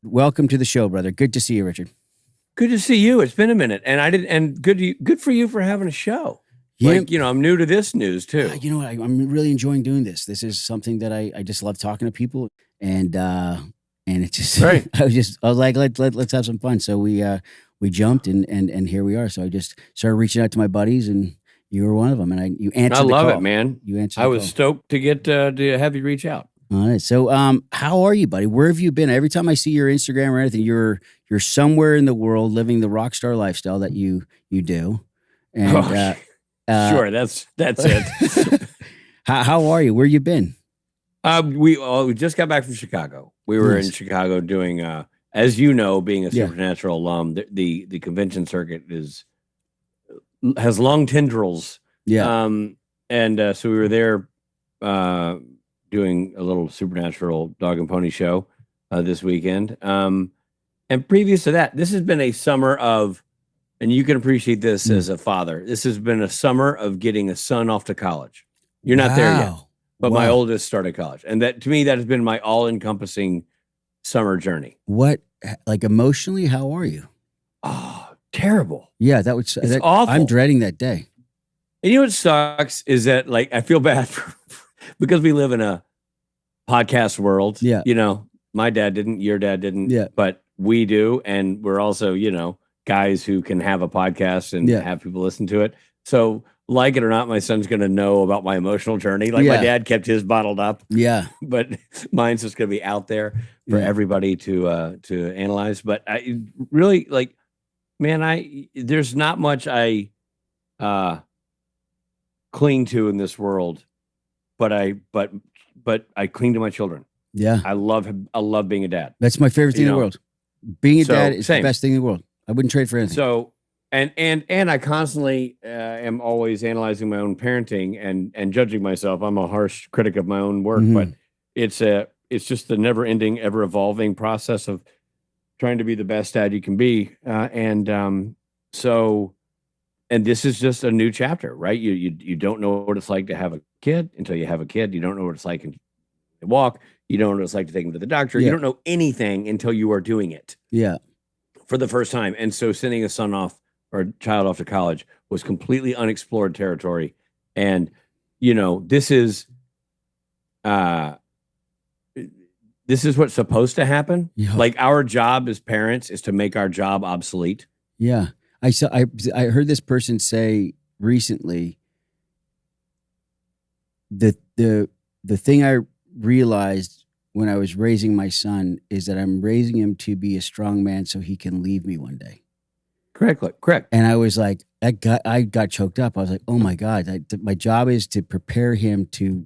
Welcome to the show, brother. Good to see you, Richard. Good to see you. It's been a minute, and good for you for having a show. Yeah. I'm new to this news too. You know what? I'm really enjoying doing this. This is something that I just love talking to people, and it's just Right. I was like, let's have some fun. So we jumped and here we are. So I just started reaching out to my buddies, and you were one of them. And you answered. I love the call. it, man. You answered. I was stoked to get to have you reach out. All right. So how are you, buddy? Where have you been? Every time I see your Instagram or anything, you're somewhere in the world living the rockstar lifestyle that you do. And sure, that's it. How are you? Where you been? We just got back from Chicago. We were in Chicago doing, as you know, being a Supernatural alum, the convention circuit has long tendrils. Yeah. So we were there doing a little Supernatural dog and pony show this weekend. And previous to that, this has been a summer of, and you can appreciate this as a father, this has been a summer of getting a son off to college. You're not there yet, but my oldest started college. And that, to me, that has been my all-encompassing summer journey. What, like emotionally, how are you? Oh, terrible. Yeah, it's awful. I'm dreading that day. And you know what sucks is that, like, I feel bad because we live in a podcast world. Yeah. You know, my dad didn't, your dad didn't, but we do. And we're also, guys who can have a podcast and have people listen to it. So, like it or not, my son's going to know about my emotional journey. Like my dad kept his bottled up. Yeah. But mine's just going to be out there for everybody to analyze. But I really, like, man, there's not much I cling to in this world, but I cling to my children. Yeah. I love being a dad. That's my favorite thing in the world. Being a dad is the best thing in the world. I wouldn't trade for anything. So, and I constantly am always analyzing my own parenting and judging myself. I'm a harsh critic of my own work, but it's just the never ending, ever evolving process of trying to be the best dad you can be. And this is just a new chapter, right? You don't know what it's like to have a kid until you have a kid. You don't know what it's like to walk. You don't know what it's like to take him to the doctor. You don't know anything until you are doing it. Yeah. For the first time. And so sending a son off or a child off to college was completely unexplored territory. And, this is what's supposed to happen. Yeah. Like our job as parents is to make our job obsolete. Yeah. I heard this person say recently that the thing I realized when I was raising my son is that I'm raising him to be a strong man so he can leave me one day. Correct. And I was like, I got choked up. I was like, oh my God, my job is to prepare him to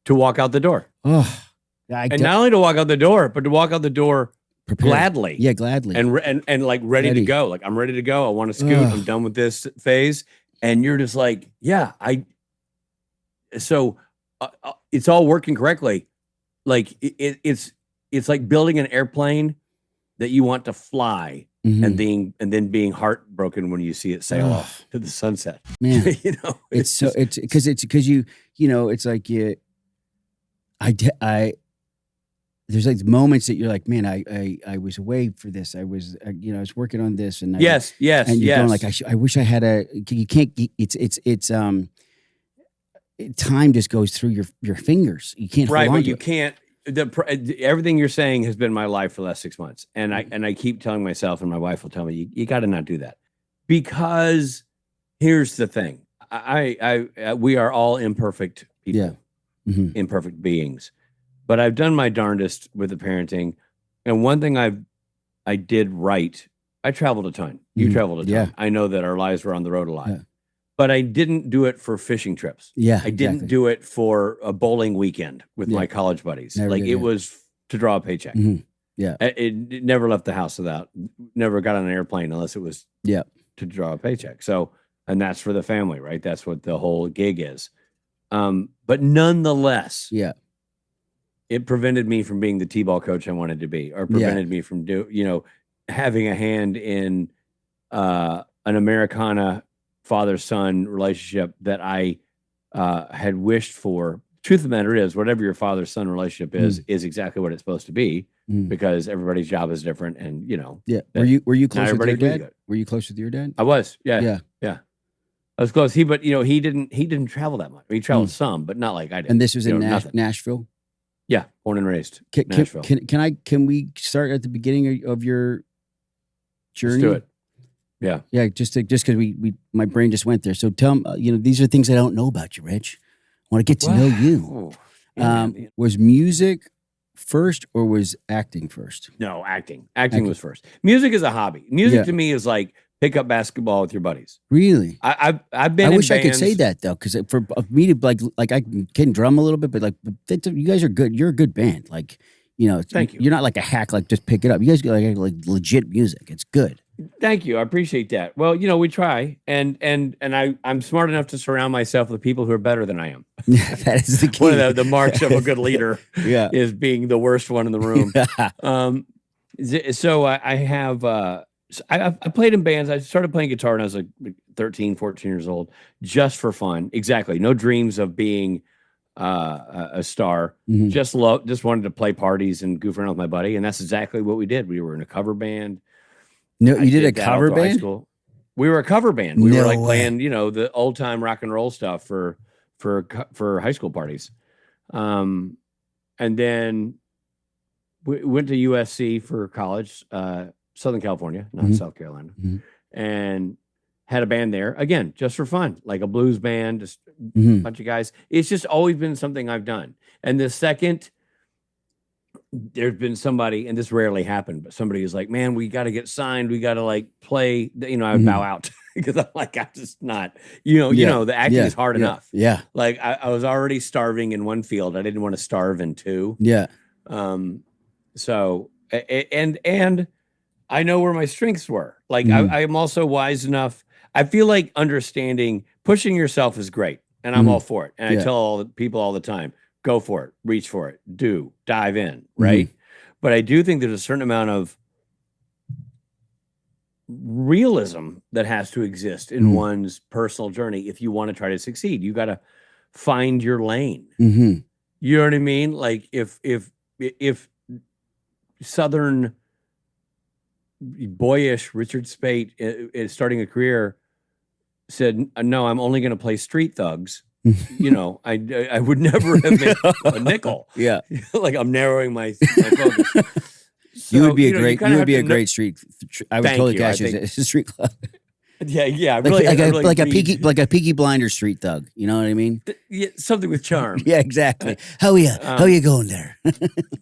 walk out the door. Oh, and not only to walk out the door, but to walk out the door gladly. Yeah, gladly. And like ready to go. Like, I'm ready to go. I want to scoot. I'm done with this phase. And you're just like, so it's all working correctly. Like it's like building an airplane that you want to fly and then being heartbroken when you see it sail off to the sunset. Man, it's like there's like moments that you're like, man, I was away for this. I was, I was working on this, and yes, and you're going like, I wish I had you can't. It's time just goes through your fingers. You can't hold on but to you it. can't. Everything you're saying has been my life for the last 6 months, and I keep telling myself, and my wife will tell me, you got to not do that, because here's the thing: we are all imperfect people, imperfect beings, but I've done my darndest with the parenting, and one thing I did right. I traveled a ton. You traveled a ton. Yeah. I know that our lives were on the road a lot. Yeah. But I didn't do it for fishing trips. Yeah, I didn't do it for a bowling weekend with my college buddies. It was to draw a paycheck. Yeah. It never left the house never got on an airplane unless it was to draw a paycheck. So, and that's for the family, right? That's what the whole gig is. But nonetheless, it prevented me from being the T-ball coach I wanted to be, or prevented me from having a hand in an Americana father-son relationship that I had wished for. Truth of the matter is, whatever your father-son relationship is exactly what it's supposed to be. because everybody's job is different, and Yeah. Were you close with your dad? Good. Were you close with your dad? I was. Yeah. Yeah. Yeah. I was close. He didn't travel that much. He traveled some, but not like I did. And this was in Nashville. Yeah, born and raised. Nashville. Can we start at the beginning of your journey? Let's do it. Yeah. Yeah. Just because my brain just went there. So tell them, these are things I don't know about you, Rich. I want to get to know you. Was music first or was acting first? No, acting. Acting was first. Music is a hobby. Music to me is like pick up basketball with your buddies. Really? I've been. I wish I could say that though, because for me to like I can drum a little bit, but like you guys are good. You're a good band. Like thank you. You're not like a hack. Like just pick it up. You guys like legit music. It's good. Thank you. I appreciate that. Well, we try, and I'm smart enough to surround myself with people who are better than I am. That is the key. One of the marks of a good leader is being the worst one in the room. So I have I played in bands. I started playing guitar when I was like 13, 14 years old, just for fun. Exactly. No dreams of being a star. Just wanted to play parties and goof around with my buddy, and that's exactly what we did. We were in a cover band. No, you did a cover band? We were a cover band. We were like playing, the old time rock and roll stuff for high school parties. And then we went to USC for college, Southern California, not South Carolina, and had a band there again, just for fun, like a blues band, just a bunch of guys. It's just always been something I've done. And the second there's been somebody, and this rarely happened, but somebody is like, man, we got to get signed. We got to like play, I would bow out because I'm like, I'm just not, the acting is hard enough. Yeah. Like I was already starving in one field. I didn't want to starve in two. Yeah. So, and I know where my strengths were. Like I'm also wise enough. I feel like pushing yourself is great, and I'm all for it. And I tell all the people all the time, go for it, reach for it, dive in, right? But I do think there's a certain amount of realism that has to exist in one's personal journey if you want to try to succeed. You got to find your lane. You know what I mean? Like if Southern boyish Richard Speight is starting a career said, no, I'm only going to play street thugs. I would never have made a nickel. Yeah. Like I'm narrowing my focus. So, you would be a great street. I would totally catch you as a street club. Yeah. Like a Peaky Blinder street thug. You know what I mean? Something with charm. Yeah, exactly. How you going there?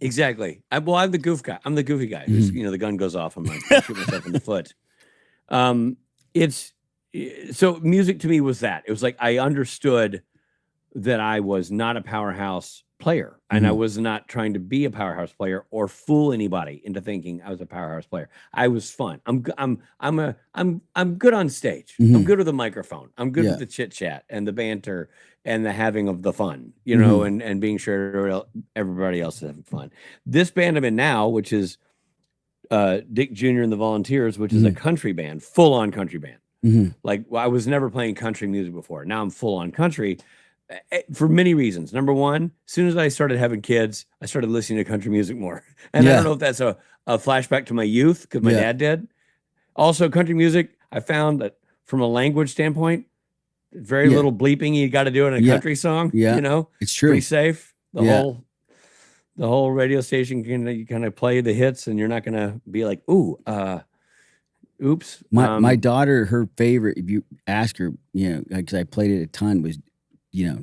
Exactly. I'm the goof guy. I'm the goofy guy. Who's, the gun goes off. I'm like, I shoot myself in the foot. So music to me was that. It was like I understood that I was not a powerhouse player, and I was not trying to be a powerhouse player or fool anybody into thinking I was a powerhouse player. I was fun. I'm good on stage. I'm good with a microphone. I'm good with the chit chat and the banter and the having of the fun, and being sure everybody else is having fun. This band I'm in now, which is Dick Jr. and the Volunteers, which is a country band, full on country band. Like I was never playing country music before. Now I'm full on country. For many reasons. Number one, as soon as I started having kids, I started listening to country music more. And I don't know if that's a flashback to my youth, because my dad did. Also, country music, I found that from a language standpoint, very little bleeping you got to do in a country song. Yeah. It's true. Pretty safe. The whole radio station you kind of play the hits, and you're not going to be like, oops. My daughter, her favorite, if you ask her, because I played it a ton, was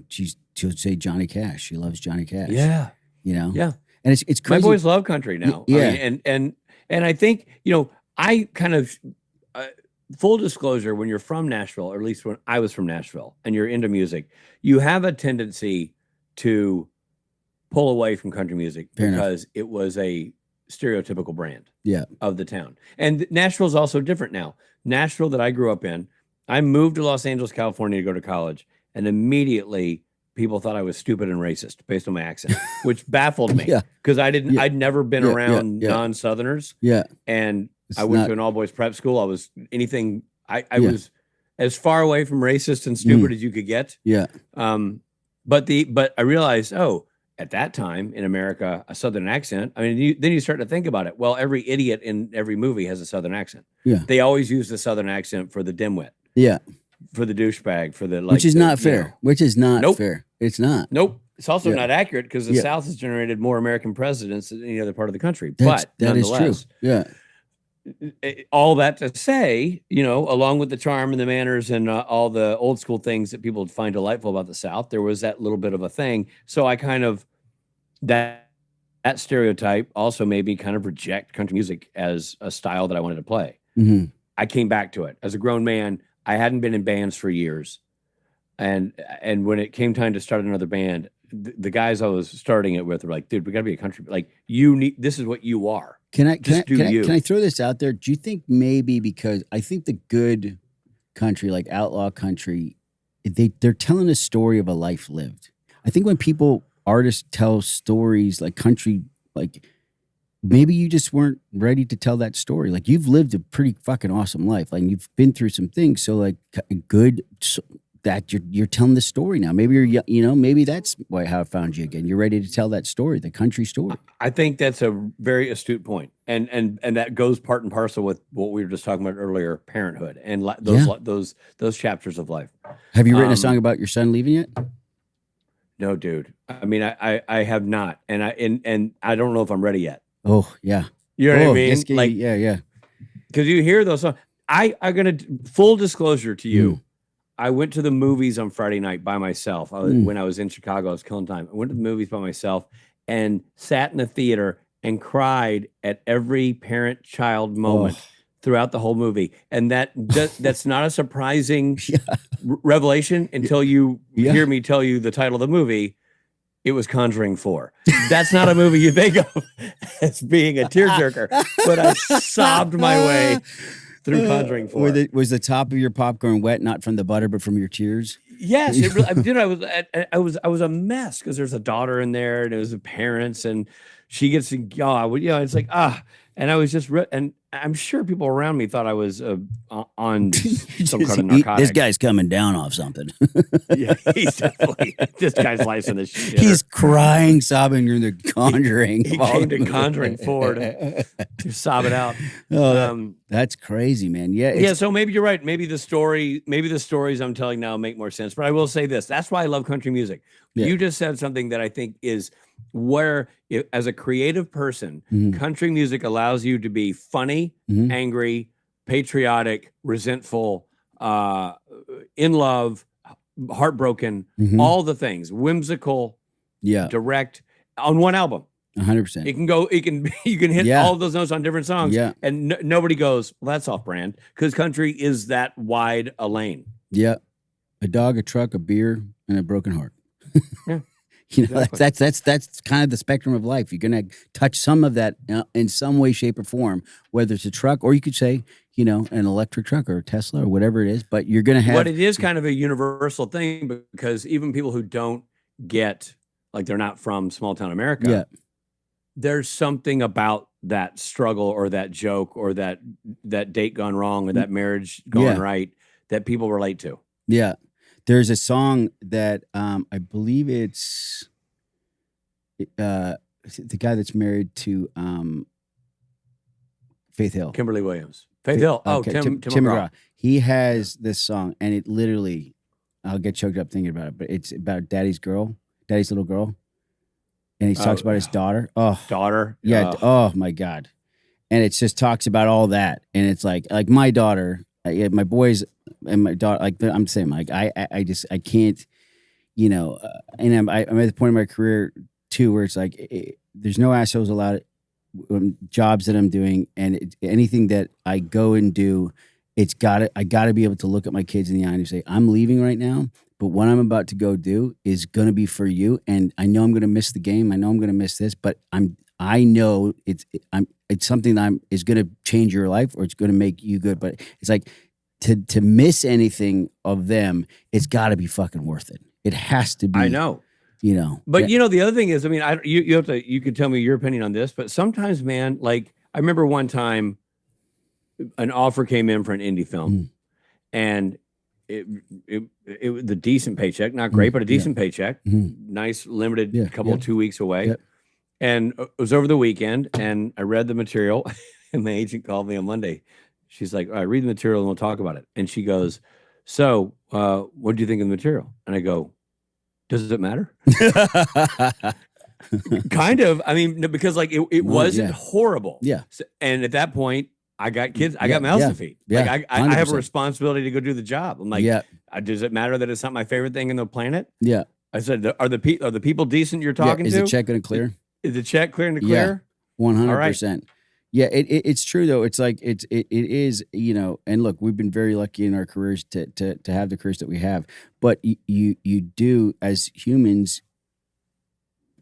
she'll say Johnny Cash. She loves Johnny Cash. Yeah. Yeah. And it's crazy. My boys love country now. Yeah. I mean, and I think, I kind of, full disclosure, when you're from Nashville, or at least when I was from Nashville, and you're into music, you have a tendency to pull away from country music because it was a stereotypical brand of the town. And Nashville's also different now. Nashville that I grew up in, I moved to Los Angeles, California to go to college. And immediately people thought I was stupid and racist based on my accent, which baffled me because I'd never been around non-Southerners. Yeah. And I went to an all boys prep school. I was I was as far away from racist and stupid as you could get. Yeah. But I realized, at that time in America, a Southern accent. I mean, then you start to think about it. Well, every idiot in every movie has a Southern accent. Yeah. They always use the Southern accent for the dimwit. Yeah. For the douchebag, for the which is not fair. Which is not fair. It's not. Nope. It's also not accurate because the South has generated more American presidents than any other part of the country. That is true. Yeah. All that to say, along with the charm and the manners and all the old school things that people find delightful about the South, there was that little bit of a thing. So I kind of that stereotype also made me kind of reject country music as a style that I wanted to play. Mm-hmm. I came back to it as a grown man. I hadn't been in bands for years. And when it came time to start another band, the guys I was starting it with were like, dude, we gotta be a country. Like, this is what you are. Can I throw this out there? Do you think maybe because I think the good country, like outlaw country, they're telling a story of a life lived. I think when artists tell stories like country, like maybe you just weren't ready to tell that story. Like you've lived a pretty fucking awesome life. Like you've been through some things. So like good that you're telling the story now. Maybe maybe that's how I found you again. You're ready to tell that story, the country story. I think that's a very astute point. And that goes part and parcel with what we were just talking about earlier, parenthood and those chapters of life. Have you written a song about your son leaving yet? No, dude. I mean, I have not. And I don't know if I'm ready yet. Oh, yeah. You know what I mean? Yeah. Because you hear those songs. I'm going to, full disclosure to you, I went to the movies on Friday night by myself. When I was in Chicago, I was killing time. I went to the movies by myself and sat in the theater and cried at every parent-child moment throughout the whole movie. And that's not a surprising revelation until you hear me tell you the title of the movie. It was Conjuring 4. That's not a movie you think of as being a tearjerker, but I sobbed my way through Conjuring 4. Was the top of your popcorn wet, not from the butter, but from your tears? Yes, it really, I was a mess because there's a daughter in there and it was the parents and she gets to, it's like, and I was just, and I'm sure people around me thought I was on some kind of narcotic. This guy's coming down off something. Yeah, he's definitely, this guy's licensed this shit. He's crying, sobbing during the Conjuring. He came to Conjuring 4 to sob it out. That's crazy, man. Yeah. So maybe you're right. Maybe the stories I'm telling now make more sense. But I will say this: that's why I love country music. Yeah. You just said something that I think is where, as a creative person, country music allows you to be funny, angry, patriotic, resentful, in love, heartbroken, all the things, whimsical, direct on one album. 100%. You can hit all of those notes on different songs, and nobody goes, well, that's off brand, because country is that wide a lane. Yeah, a dog, a truck, a beer, and a broken heart. Yeah. Exactly. That's kind of the spectrum of life. You're gonna touch some of that in some way, shape, or form. Whether it's a truck, or you could say, an electric truck or a Tesla or whatever it is. But you're gonna have. But it is kind of a universal thing because even people who don't get, like, they're not from small town America. There's something about that struggle or that joke or that date gone wrong or that marriage going right that people relate to. Yeah. There's a song that I believe it's the guy that's married to Faith Hill. Kimberly Williams. Faith Hill. Oh, okay. Tim McGraw. He has this song, and it literally, I'll get choked up thinking about it, but it's about daddy's little girl. And he talks about his daughter. Oh, daughter. Yeah. Oh my God. And it just talks about all that. And it's like my daughter, my boys and my daughter, like I'm saying, like, I can't, and I'm at the point in my career too, where it's like, there's no assholes allowed jobs that I'm doing. And anything that I go and do, I gotta be able to look at my kids in the eye and say, I'm leaving right now. But what I'm about to go do is going to be for you. And I know I'm going to miss the game. I know I'm going to miss this, but I know it's something that is going to change your life or it's going to make you good. But it's like to miss anything of them, it's got to be fucking worth it. It has to be. I know. But the other thing is, I mean, you could tell me your opinion on this, but sometimes, man, like I remember one time an offer came in for an indie film and the decent paycheck, not great, but a decent paycheck, nice, limited, couple 2 weeks away. Yep. And it was over the weekend, and I read the material, and my agent called me on Monday. She's like, all right, read the material and we'll talk about it. And she goes, so what do you think of the material? And I go, does it matter? Kind of. I mean, because like it wasn't horrible. Yeah. So, and at that point, I got kids. I got mouths to feed. Yeah. Like I have a responsibility to go do the job. I'm like, does it matter that it's not my favorite thing in the planet? Yeah. I said, are the people decent you're talking to? Is the check going to clear? Is the check clearing to clear? 100%. Yeah, it's true though. It's like it is, you know. And look, we've been very lucky in our careers to have the careers that we have. But you do, as humans,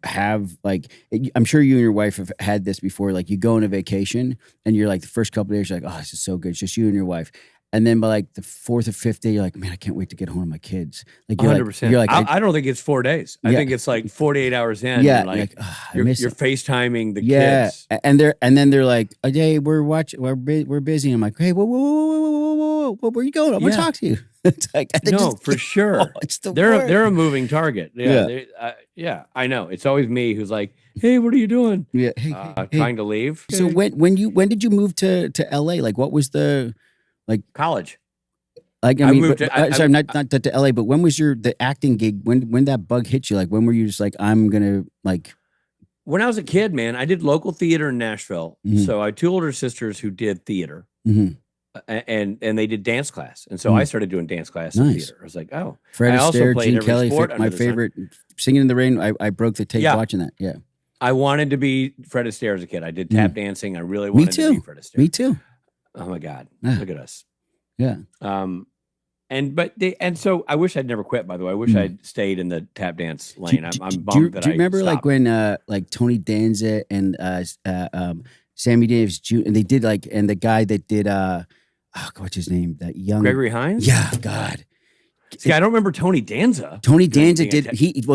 have like, I'm sure you and your wife have had this before. Like you go on a vacation and you're like the first couple of days, you're like, oh, this is so good. It's just you and your wife. And then by like the 4th or 5th day, you're like, man, I can't wait to get home to my kids. Like you're 100%. Like, you're like, I don't think it's 4 days. I think it's like 48 hours in. Yeah, and like you're FaceTiming the kids. And then they're like, oh, hey, we're busy. I'm like, hey, whoa, where are you going? I'm gonna talk to you. It's like, for sure. Oh, it's they're a moving target. Yeah, I know. It's always me who's like, hey, what are you doing? Yeah, trying to leave. So when did you move to LA? Like, what was the college? Like, I mean, sorry, not to LA, but when was the acting gig? When that bug hit you? Like, when were you just like, I'm gonna like? When I was a kid, man, I did local theater in Nashville. Mm-hmm. So I had 2 older sisters who did theater, and they did dance class, and so I started doing dance class in theater. I was like, oh, Fred Astaire, Gene Kelly, my favorite. Singing in the Rain. I broke the tape watching that. Yeah, I wanted to be Fred Astaire as a kid. I did tap dancing. I really wanted to be Fred Astaire. Me too. Oh my God, look at us. Yeah. So I wish I'd never quit, by the way. I wish I'd stayed in the tap dance lane. I'm bummed that I Do you remember stopped. like when like Tony Danza and Sammy Davis Jr. and they did like, and the guy that did what's his name? That young Gregory Hines? Yeah, God. See, I don't remember Tony Danza. Tony Danza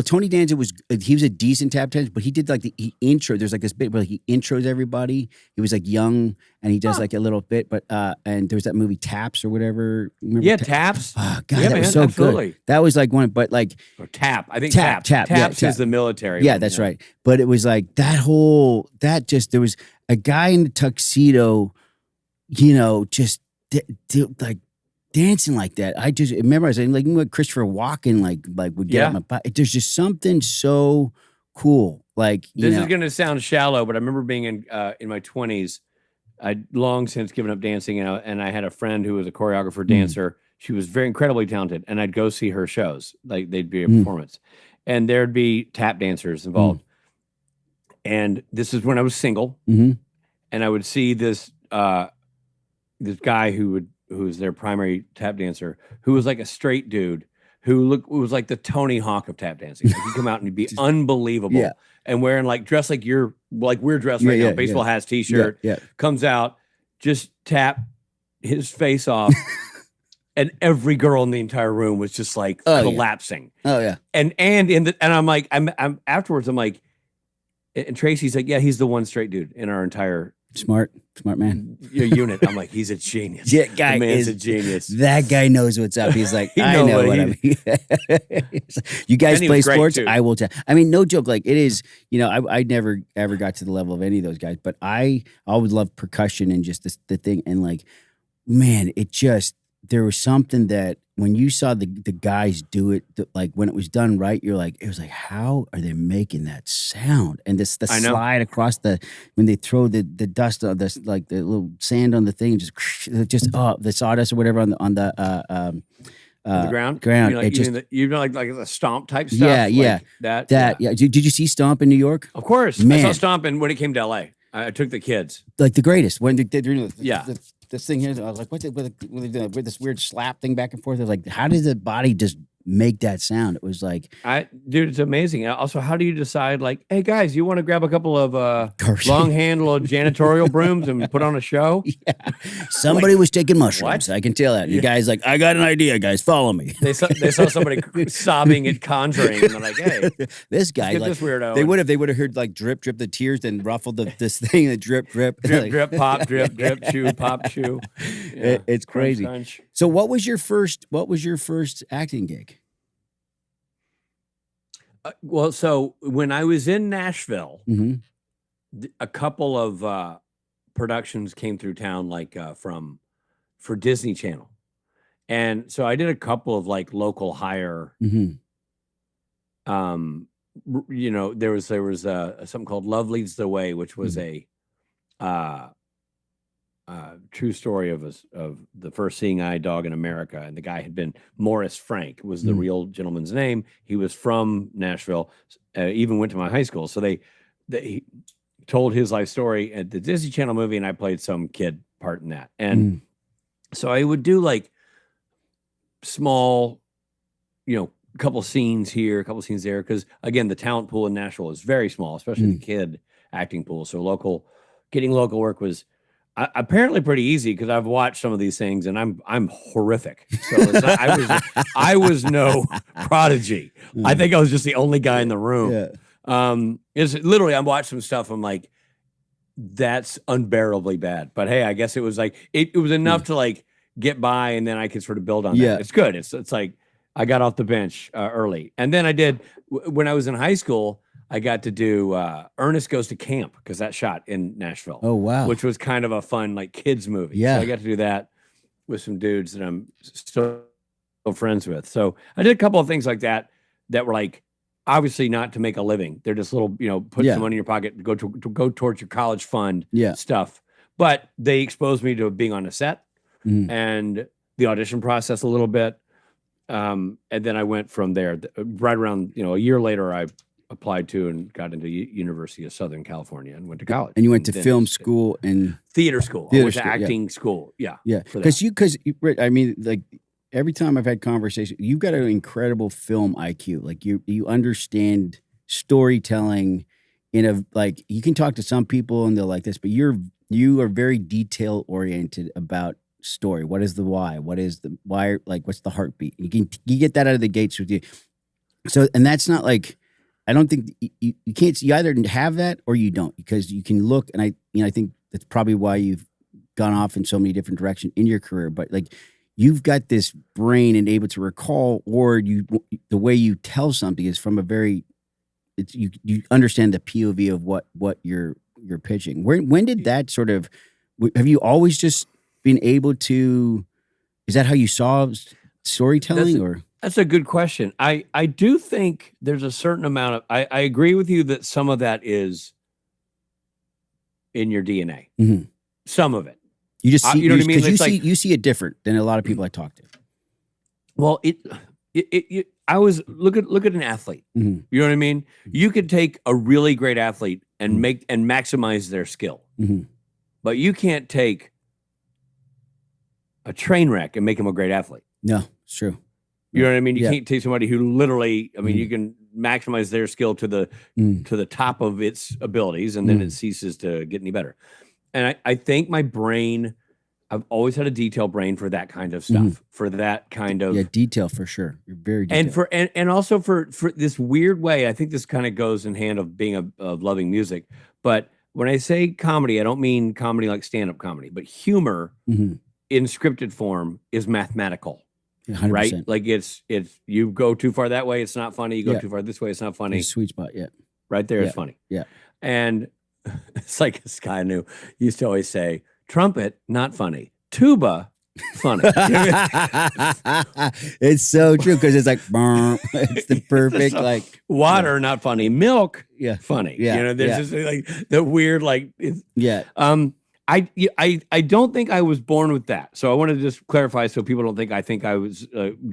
Tony Danza was a decent tap dancer, but he did like the intro. There's like this bit where like, he intros everybody. He was like young and he does like a little bit, but and there was that movie Taps or whatever. Remember Taps. Oh God, that was so good. That was like one, but like Tap. I think Taps is the military. Yeah, that's right. But it was like there was a guy in the tuxedo, you know, just like dancing like that. I just remember I was like what Christopher Walken like would get out my butt. There's just something so cool. Like this is gonna sound shallow, but I remember being in my 20s. I'd long since given up dancing, and I had a friend who was a choreographer dancer. She was very incredibly talented, and I'd go see her shows. Like they'd be a performance, and there'd be tap dancers involved. And this is when I was single, and I would see this guy who was their primary tap dancer, who was like a straight dude who was like the Tony Hawk of tap dancing. Like he'd come out and he'd be unbelievable and wearing dressed like we're dressed right now, baseball hats, t-shirt, comes out, just tap his face off. And every girl in the entire room was just like collapsing. Oh yeah. And I'm like, I'm afterwards, I'm like, and Tracy's like, yeah, he's the one straight dude in our entire smart man. Your unit. I'm like, he's a genius. Yeah, guy is a genius. That guy knows what's up. He's like, I know what I mean. You guys play sports? I will tell. I mean, no joke. Like it is, you know, I never ever got to the level of any of those guys, but I always loved percussion and just the thing. And like, man, there was something that when you saw the guys do it, like when it was done right, you're like, it was like, how are they making that sound? And the slide across when they throw the dust on this, like the little sand on the thing, just the sawdust or whatever on the ground. You know, like the stomp type stuff. Yeah. Did you see Stomp in New York? Of course, man. I saw Stomp when it came to LA. I took the kids. Like the greatest when they did. This thing here, I was like, what's it with this weird slap thing back and forth? I was like, how does the body just make that sound? It was like, dude, it's amazing. Also, how do you decide, like, hey guys, you want to grab a couple of long handled janitorial brooms and put on a show? Yeah, somebody was taking mushrooms. What? I can tell that. You guys like, I got an idea, guys, follow me. They saw somebody sobbing at Conjuring, and they're like, hey, this guy, like, this weirdo. They would have heard like drip, the tears, then ruffled this thing, the drip, drip, drip, pop, drip, drip, chew, pop, chew. It's crazy. Crunch. So what was your first acting gig? Well, so when I was in Nashville, Mm-hmm. a couple of productions came through town, like for Disney Channel, and so I did a couple of like local hire. Mm-hmm. There was something called Love Leads the Way, which was a true story of the first seeing eye dog in America, and the guy had been Morris Frank was the real gentleman's name. He was from Nashville, even went to my high school. So he told his life story at the Disney Channel movie, and I played some kid part in that. And so I would do like small, a couple scenes here, a couple scenes there, because again, the talent pool in Nashville is very small, especially the kid acting pool. So getting local work was apparently pretty easy, because I've watched some of these things and I'm horrific. So I was no prodigy. I think I was just the only guy in the room. Yeah. It's literally, I'm watching some stuff. I'm like, that's unbearably bad. But hey, I guess it was like it was enough to like get by, and then I could sort of build on that. It's good. It's like I got off the bench early, and then I did when I was in high school. I got to do Ernest Goes to Camp, because that shot in Nashville. Oh, wow. Which was kind of a fun like kids movie. Yeah. So I got to do that with some dudes that I'm still friends with. So I did a couple of things like that were like obviously not to make a living. They're just little, put some money in your pocket to go towards your college fund stuff. But they exposed me to being on a set and the audition process a little bit. And then I went from there. Right around, a year later, I applied to and got into University of Southern California and went to college. And you went to film school and theater school. I went to acting school. Yeah. Because I mean, like every time I've had conversation, you've got an incredible film IQ. Like you understand storytelling you can talk to some people and they're like this, but you are very detail oriented about story. What is the why? What is the why? Like, what's the heartbeat? You get that out of the gates with you. So, and that's not like, I don't think you can't. You either have that or you don't, because you can look, and I think that's probably why you've gone off in so many different directions in your career. But like, you've got this brain and able to recall, or the way you tell something is from a very, you understand the POV of what you're pitching. When did that sort of? Have you always just been able to? Is that how you saw storytelling, That's a good question. I do think there's a certain amount of, I agree with you that some of that is in your DNA. Mm-hmm. Some of it. You just see, you know what I mean? You see it different than a lot of people I talk to. Well, I was look at an athlete. Mm-hmm. You know what I mean? You could take a really great athlete and maximize their skill. Mm-hmm. But you can't take a train wreck and make him a great athlete. No, it's true. You know what I mean? You can't take somebody who literally, you can maximize their skill to the top of its abilities, and then it ceases to get any better. And I think my brain, I've always had a detail brain for that kind of stuff, for that kind of detail for sure. You're very detailed. And also for this weird way, I think this kind of goes in hand of being of loving music. But when I say comedy, I don't mean comedy like stand-up comedy, but humor in scripted form is mathematical. 100%. Right? Like it's you go too far that way, it's not funny. You go too far this way, it's not funny. It's a sweet spot, right there is funny. Yeah. And it's like this guy I knew used to always say, trumpet, not funny. Tuba, funny. It's so true, because it's like it's the perfect like water, not funny. Milk, funny. Yeah. There's just like the weird I don't think I was born with that. So I wanted to just clarify so people don't think I was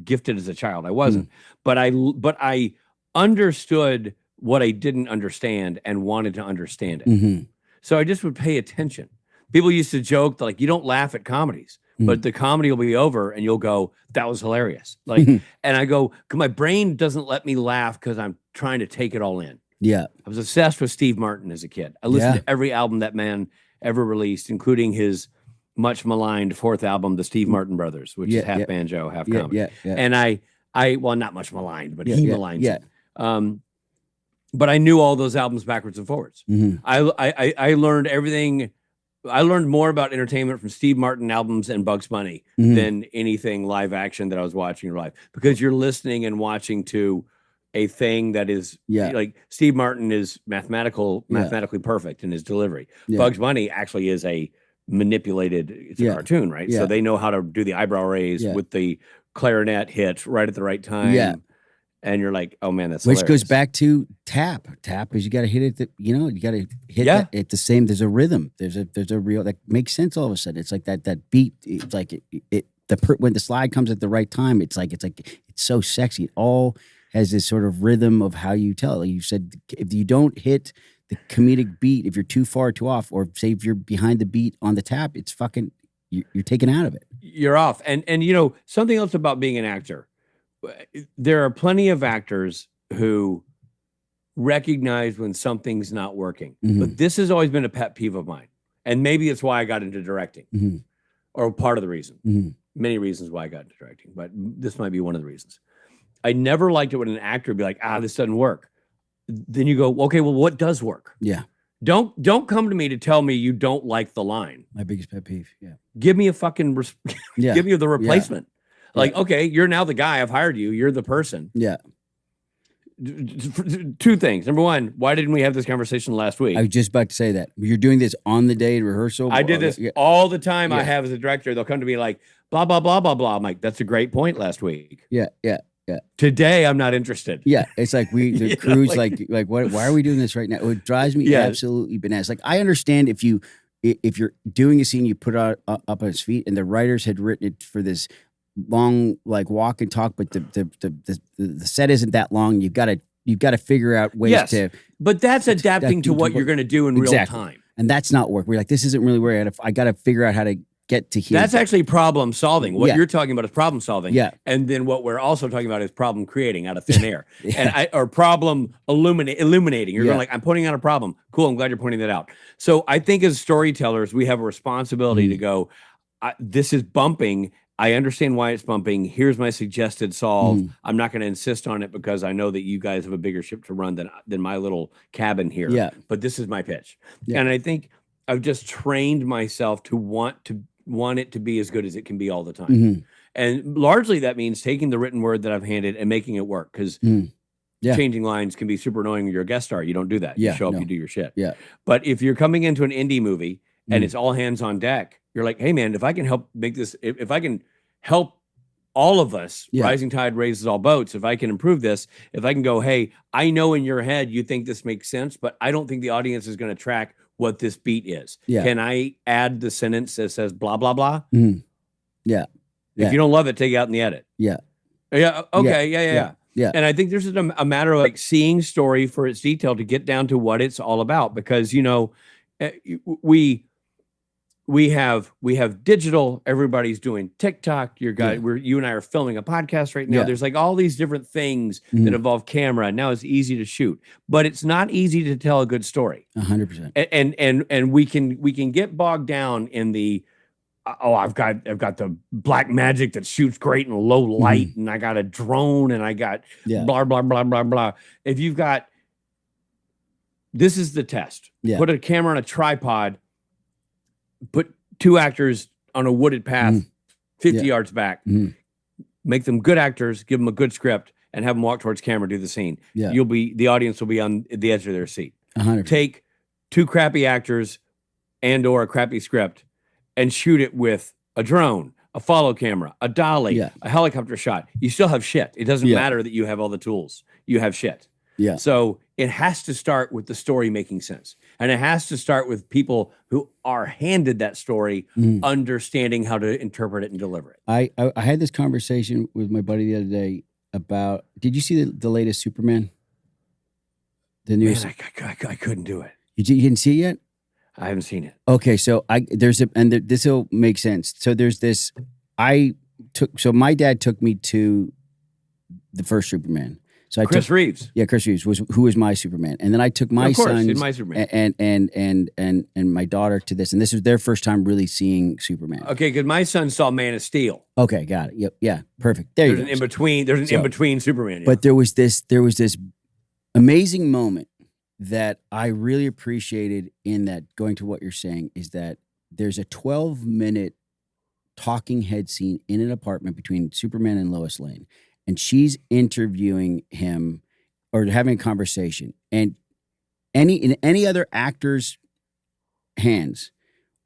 gifted as a child. I wasn't. But I understood what I didn't understand and wanted to understand it. So I just would pay attention. People used to joke that, like, you don't laugh at comedies, but the comedy will be over and you'll go, that was hilarious. Like, and I go, 'cause my brain doesn't let me laugh because I'm trying to take it all in. Yeah. I was obsessed with Steve Martin as a kid. I listened to every album that man ever released, including his much maligned fourth album, the Steve Martin Brothers, which is half banjo, half comedy. And I well, not much maligned, but he maligns it. But I knew all those albums backwards and forwards. I learned everything I learned more about entertainment from Steve Martin albums and Bugs Bunny than anything live action that I was watching in live, because you're listening and watching to a thing that is like Steve Martin is mathematically perfect in his delivery. Bugs Bunny actually is a it's a cartoon, right? So they know how to do the eyebrow raise with the clarinet hit right at the right time. And you're like, oh man, that's hilarious. Goes back to tap. Tap is you got to hit it. You got to hit it the same. There's a rhythm. There's a real that makes sense all of a sudden. It's like that beat. It's like when the slide comes at the right time. It's so sexy. It all has this sort of rhythm of how you tell. Like you said, if you don't hit the comedic beat, if you're too far or too off, or say if you're behind the beat on the tap, it's fucking you're taken out of it. You're off. And something else about being an actor. There are plenty of actors who recognize when something's not working, but this has always been a pet peeve of mine. And maybe it's why I got into directing, or part of the reason. Many reasons why I got into directing, but this might be one of the reasons. I never liked it when an actor would be like, this doesn't work. Then you go, okay, well, what does work? Yeah. Don't come to me to tell me you don't like the line. My biggest pet peeve. Yeah. Give me a fucking, give me the replacement. Like, okay, you're now the guy. I've hired you. You're the person. Yeah. Two things. Number one, why didn't we have this conversation last week? I was just about to say that. You're doing this on the day in rehearsal? I did this all the time. I have as a director. They'll come to me like, blah, blah, blah, blah, blah. I'm like, that's a great point last week. Yeah. Today, I'm not interested. Yeah. It's like the crew's like what? Why are we doing this right now? It drives me absolutely bananas. Like, I understand if you're doing a scene, you put it up on his feet, and the writers had written it for this long like walk and talk, but the set isn't that long. You've got to figure out ways to. But that's adapting to what you're going to do in real time, and that's not work. We're like, this isn't really where I got to figure out how to get to here. That's actually problem solving. What you're talking about is problem solving. Yeah, and then what we're also talking about is problem creating out of thin air, or problem illuminating. You're going like, I'm pointing out a problem. Cool. I'm glad you're pointing that out. So I think as storytellers, we have a responsibility to go. This is bumping. I understand why it's bumping. Here's my suggested solve. I'm not going to insist on it because I know that you guys have a bigger ship to run than my little cabin here. Yeah. But this is my pitch. Yeah. And I think I've just trained myself to want it to be as good as it can be all the time. And largely that means taking the written word that I've handed and making it work, because changing lines can be super annoying when you're a guest star. You don't do that. You show up, you do your shit. Yeah. But if you're coming into an indie movie and it's all hands on deck, you're like, hey man, if I can help make this, if I can help all of us, rising tide raises all boats. If I can improve this, if I can go, hey, I know in your head you think this makes sense, but I don't think the audience is going to track what this beat is. Yeah. Can I add the sentence that says blah, blah, blah? Yeah. If you don't love it, take it out in the edit. Yeah. Yeah. Okay. Yeah. And I think there's a matter of like seeing story for its detail to get down to what it's all about, because, we have digital. Everybody's doing TikTok. You and I are filming a podcast right now. Yeah. There's like all these different things that involve camera. Now it's easy to shoot, but it's not easy to tell a good story. 100%. And we can get bogged down in the, I've got the black magic that shoots great in low light, and I got a drone, and I got blah blah blah blah blah. If you've got, this is the test. Yeah. Put a camera on a tripod. Put two actors on a wooded path, 50 yards back, make them good actors, give them a good script, and have them walk towards camera, do the scene. Yeah. The audience will be on the edge of their seat. 100%. Take two crappy actors and/or a crappy script and shoot it with a drone, a follow camera, a dolly, a helicopter shot. You still have shit. It doesn't matter that you have all the tools. You have shit. Yeah. So it has to start with the story making sense. And it has to start with people who are handed that story, understanding how to interpret it and deliver it. I had this conversation with my buddy the other day about, did you see the latest Superman? The news. Man, I couldn't do it. You didn't see it yet? I haven't seen it. Okay. So this will make sense. So there's this, my dad took me to the first Superman. So Chris Reeves. Yeah, Chris Reeves who was my Superman. And then I took my son and my daughter to this. And this was their first time really seeing Superman. Okay, because my son saw Man of Steel. Okay, got it. Yep, yeah, perfect. There's an in-between Superman. Yeah. But there was this amazing moment that I really appreciated in that, going to what you're saying, is that there's a 12-minute talking head scene in an apartment between Superman and Lois Lane, and she's interviewing him or having a conversation, and in any other actor's hands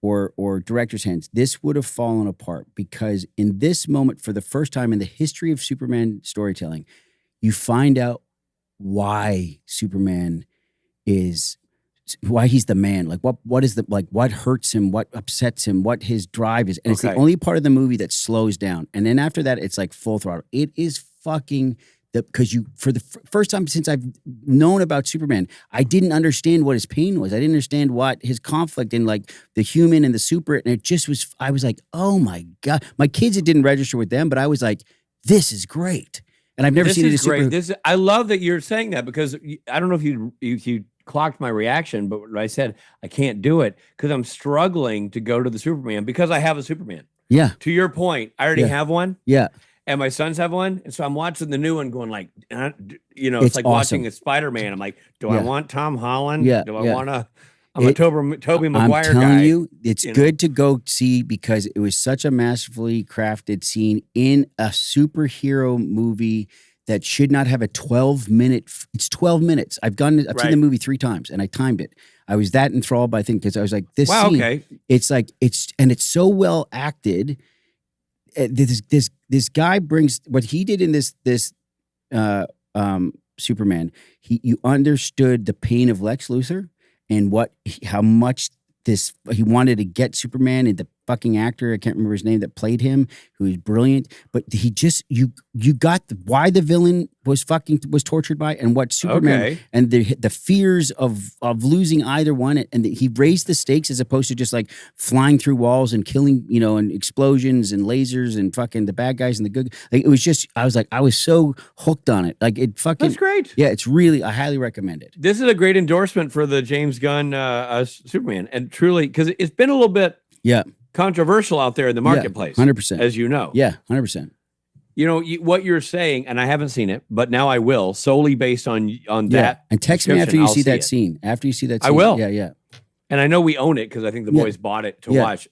or director's hands, this would have fallen apart, because in this moment, for the first time in the history of Superman storytelling, you find out why Superman is, why he's the man. Like what is what hurts him, what upsets him, what his drive is. And it's the only part of the movie that slows down. And then after that, it's like full throttle. It is fucking because for the first time since I've known about Superman, I didn't understand what his pain was. I didn't understand what his conflict and like the human and the super. And it just was, I was like, oh my God. My kids, it didn't register with them, but I was like, this is great. And I've never seen it as great. I love that you're saying that, because I don't know if you clocked my reaction, but I said I can't do it because I'm struggling to go to the Superman because I have a Superman. Yeah. To your point, I already have one. Yeah. And my sons have one. And so I'm watching the new one going like, it's like watching a Spider-Man. I'm like, do I want Tom Holland? Yeah. Do I want I'm a Tobey Maguire guy. I'm telling you, it's good to go see, because it was such a masterfully crafted scene in a superhero movie that should not have a 12-minute. It's 12 minutes. I've seen the movie 3 times and I timed it. I was that enthralled by thing because I was like, this scene, it's like, it's so well acted. This guy brings what he did in this Superman. You understood the pain of Lex Luthor and how much he wanted to get Superman, and the fucking actor, I can't remember his name, that played him, who was brilliant. But he just you got why the villain was tortured by, and what Superman and the fears of losing either one, and he raised the stakes as opposed to just like flying through walls and killing, and explosions and lasers and fucking the bad guys and the good. Like, it was just, I was so hooked on it. Like, it fucking, that's great. Yeah, it's really, I highly recommend it. This is a great endorsement for the James Gunn Superman, and truly, because it's been a little bit controversial out there in the marketplace. 100%, as you know. Yeah, 100%. What you're saying, and I haven't seen it, but now I will, solely based on that. And text me after you see that scene. After you see that scene. I will. Yeah. And I know we own it because I think the boys bought it to watch.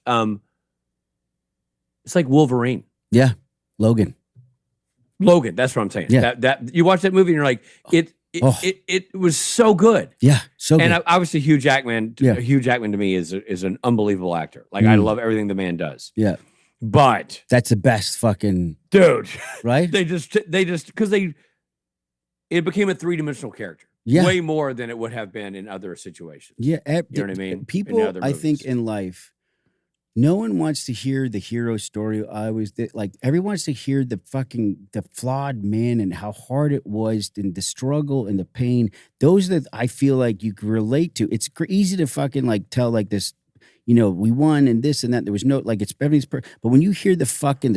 It's like Wolverine. Yeah. Logan, that's what I'm saying. Yeah. That you watch that movie and you're like, it was so good. Yeah, so good. And obviously Hugh Jackman. Hugh Jackman to me is an unbelievable actor. Like, I love everything the man does. Yeah. But that's the best fucking dude, right? They just because it became a 3-dimensional character, way more than it would have been in other situations. Yeah, you know what I mean. People, I think, in life, no one wants to hear the hero story. Everyone wants to hear the flawed man and how hard it was, and the struggle and the pain. Those that I feel like you can relate to. It's easy to fucking like tell like this. We won and this and that. There was no, like, it's everything's but when you hear the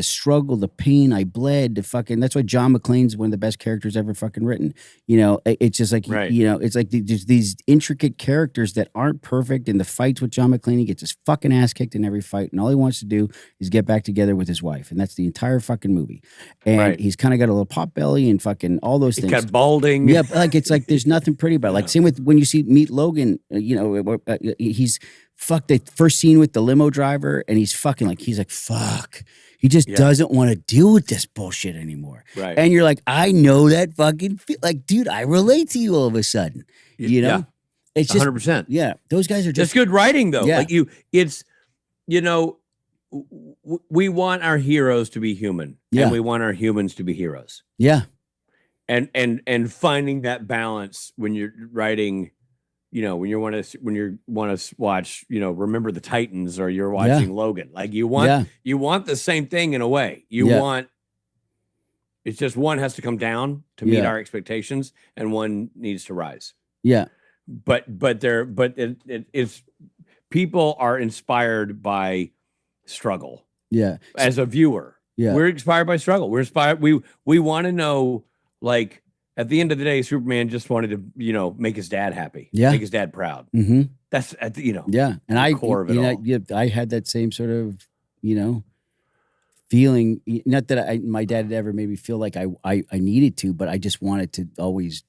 struggle, the pain, I bled, that's why John McClane's one of the best characters ever fucking written. It's just like, it's like there's these intricate characters that aren't perfect. In the fights with John McClane, he gets his fucking ass kicked in every fight. And all he wants to do is get back together with his wife. And that's the entire fucking movie. And he's kind of got a little pot belly and fucking all those things. He's got balding. Yeah. But it's like, there's nothing pretty about it. Like, same with when you meet Logan, he's, fuck, the first scene with the limo driver, and he's like, fuck. He just doesn't want to deal with this bullshit anymore. Right. And you're like, I know that fucking like, dude, I relate to you all of a sudden. Yeah. It's just 100%. Yeah. Those guys are just. It's good writing though. Yeah. Like we want our heroes to be human. Yeah. And we want our humans to be heroes. Yeah. And finding that balance when you're writing, when you want to watch, Remember the Titans, or you're watching Logan. Like, you want the same thing in a way. It's just one has to come down to meet our expectations, and one needs to rise. Yeah. But it's people are inspired by struggle. Yeah. As a viewer. Yeah. We're inspired by struggle. We're inspired. We want to know, like, at the end of the day, Superman just wanted to, make his dad happy, make his dad proud. Mm-hmm. That's yeah. And the core of it all. I had that same sort of, feeling. Not that my dad had ever made me feel like I needed to, but I just wanted to always,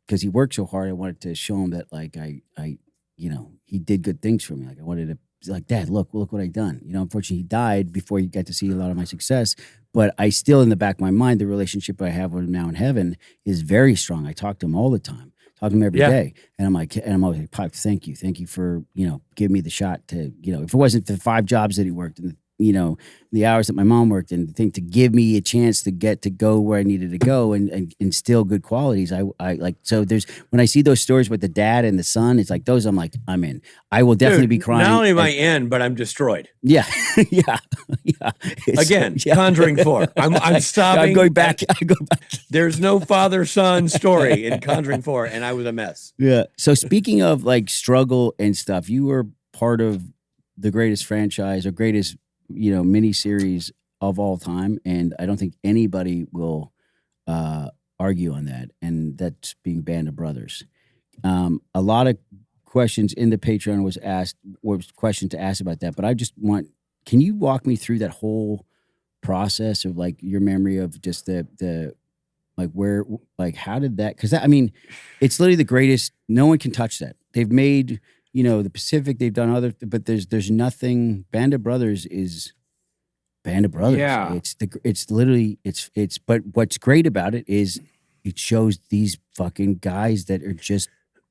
because he worked so hard. I wanted to show him that, like, he did good things for me. Like, I wanted to like, Dad, look what I done. Unfortunately, he died before he got to see a lot of my success. But I still, in the back of my mind, the relationship I have with him now in heaven is very strong. I talk to him all the time, talk to him every day, and I'm always like, Pop, thank you for giving me the shot to if it wasn't the 5 jobs that he worked and the hours that my mom worked and the thing to give me a chance to get to go where I needed to go and instill good qualities. I like, so there's, when I see those stories with the dad and the son, it's like those, I'm like, I'm in. I will definitely be crying. Not only am I in, but I'm destroyed. Yeah. Yeah. Again, Conjuring 4. I'm stopping. I go back. There's no father-son story in Conjuring 4, and I was a mess. Yeah. So speaking of like struggle and stuff, you were part of the greatest franchise or greatest miniseries of all time, and I don't think anybody will argue on that, and that's being Band of Brothers. A lot of questions in the Patreon was questions to ask about that, but I just can you walk me through that whole process of like your memory of just the like where, like how did that, because it's literally the greatest, no one can touch that. They've made the Pacific, they've done other, but there's nothing. Band of Brothers is Band of Brothers. Yeah. It's literally, but what's great about it is it shows these fucking guys that are just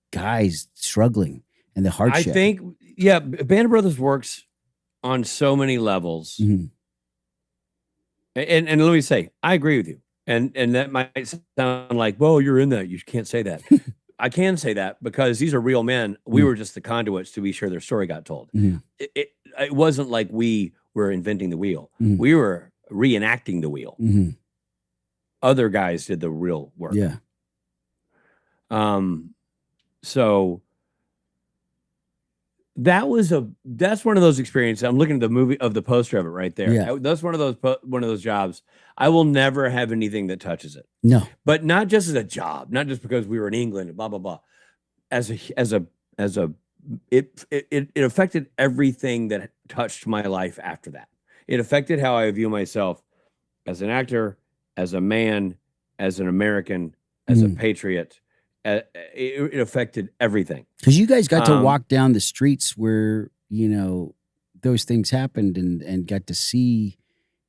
guys struggling and the hardship. I think, Band of Brothers works on so many levels. Mm-hmm. And let me say, I agree with you. And that might sound like, whoa, you're in that. You can't say that. I can say that because these are real men. We were just the conduits to be sure their story got told. Mm-hmm. It wasn't like we were inventing the wheel. Mm-hmm. We were reenacting the wheel. Mm-hmm. Other guys did the real work. Yeah. So that's one of those experiences. I'm looking at the movie of the poster of it right there. Yeah. That's one of those jobs. I will never have anything that touches it. No, but not just as a job, not just because we were in England and blah blah blah. It affected everything that touched my life after that. It affected how I view myself as an actor, as a man, as an American, as a patriot. It affected everything. Because you guys got to walk down the streets where those things happened and got to see.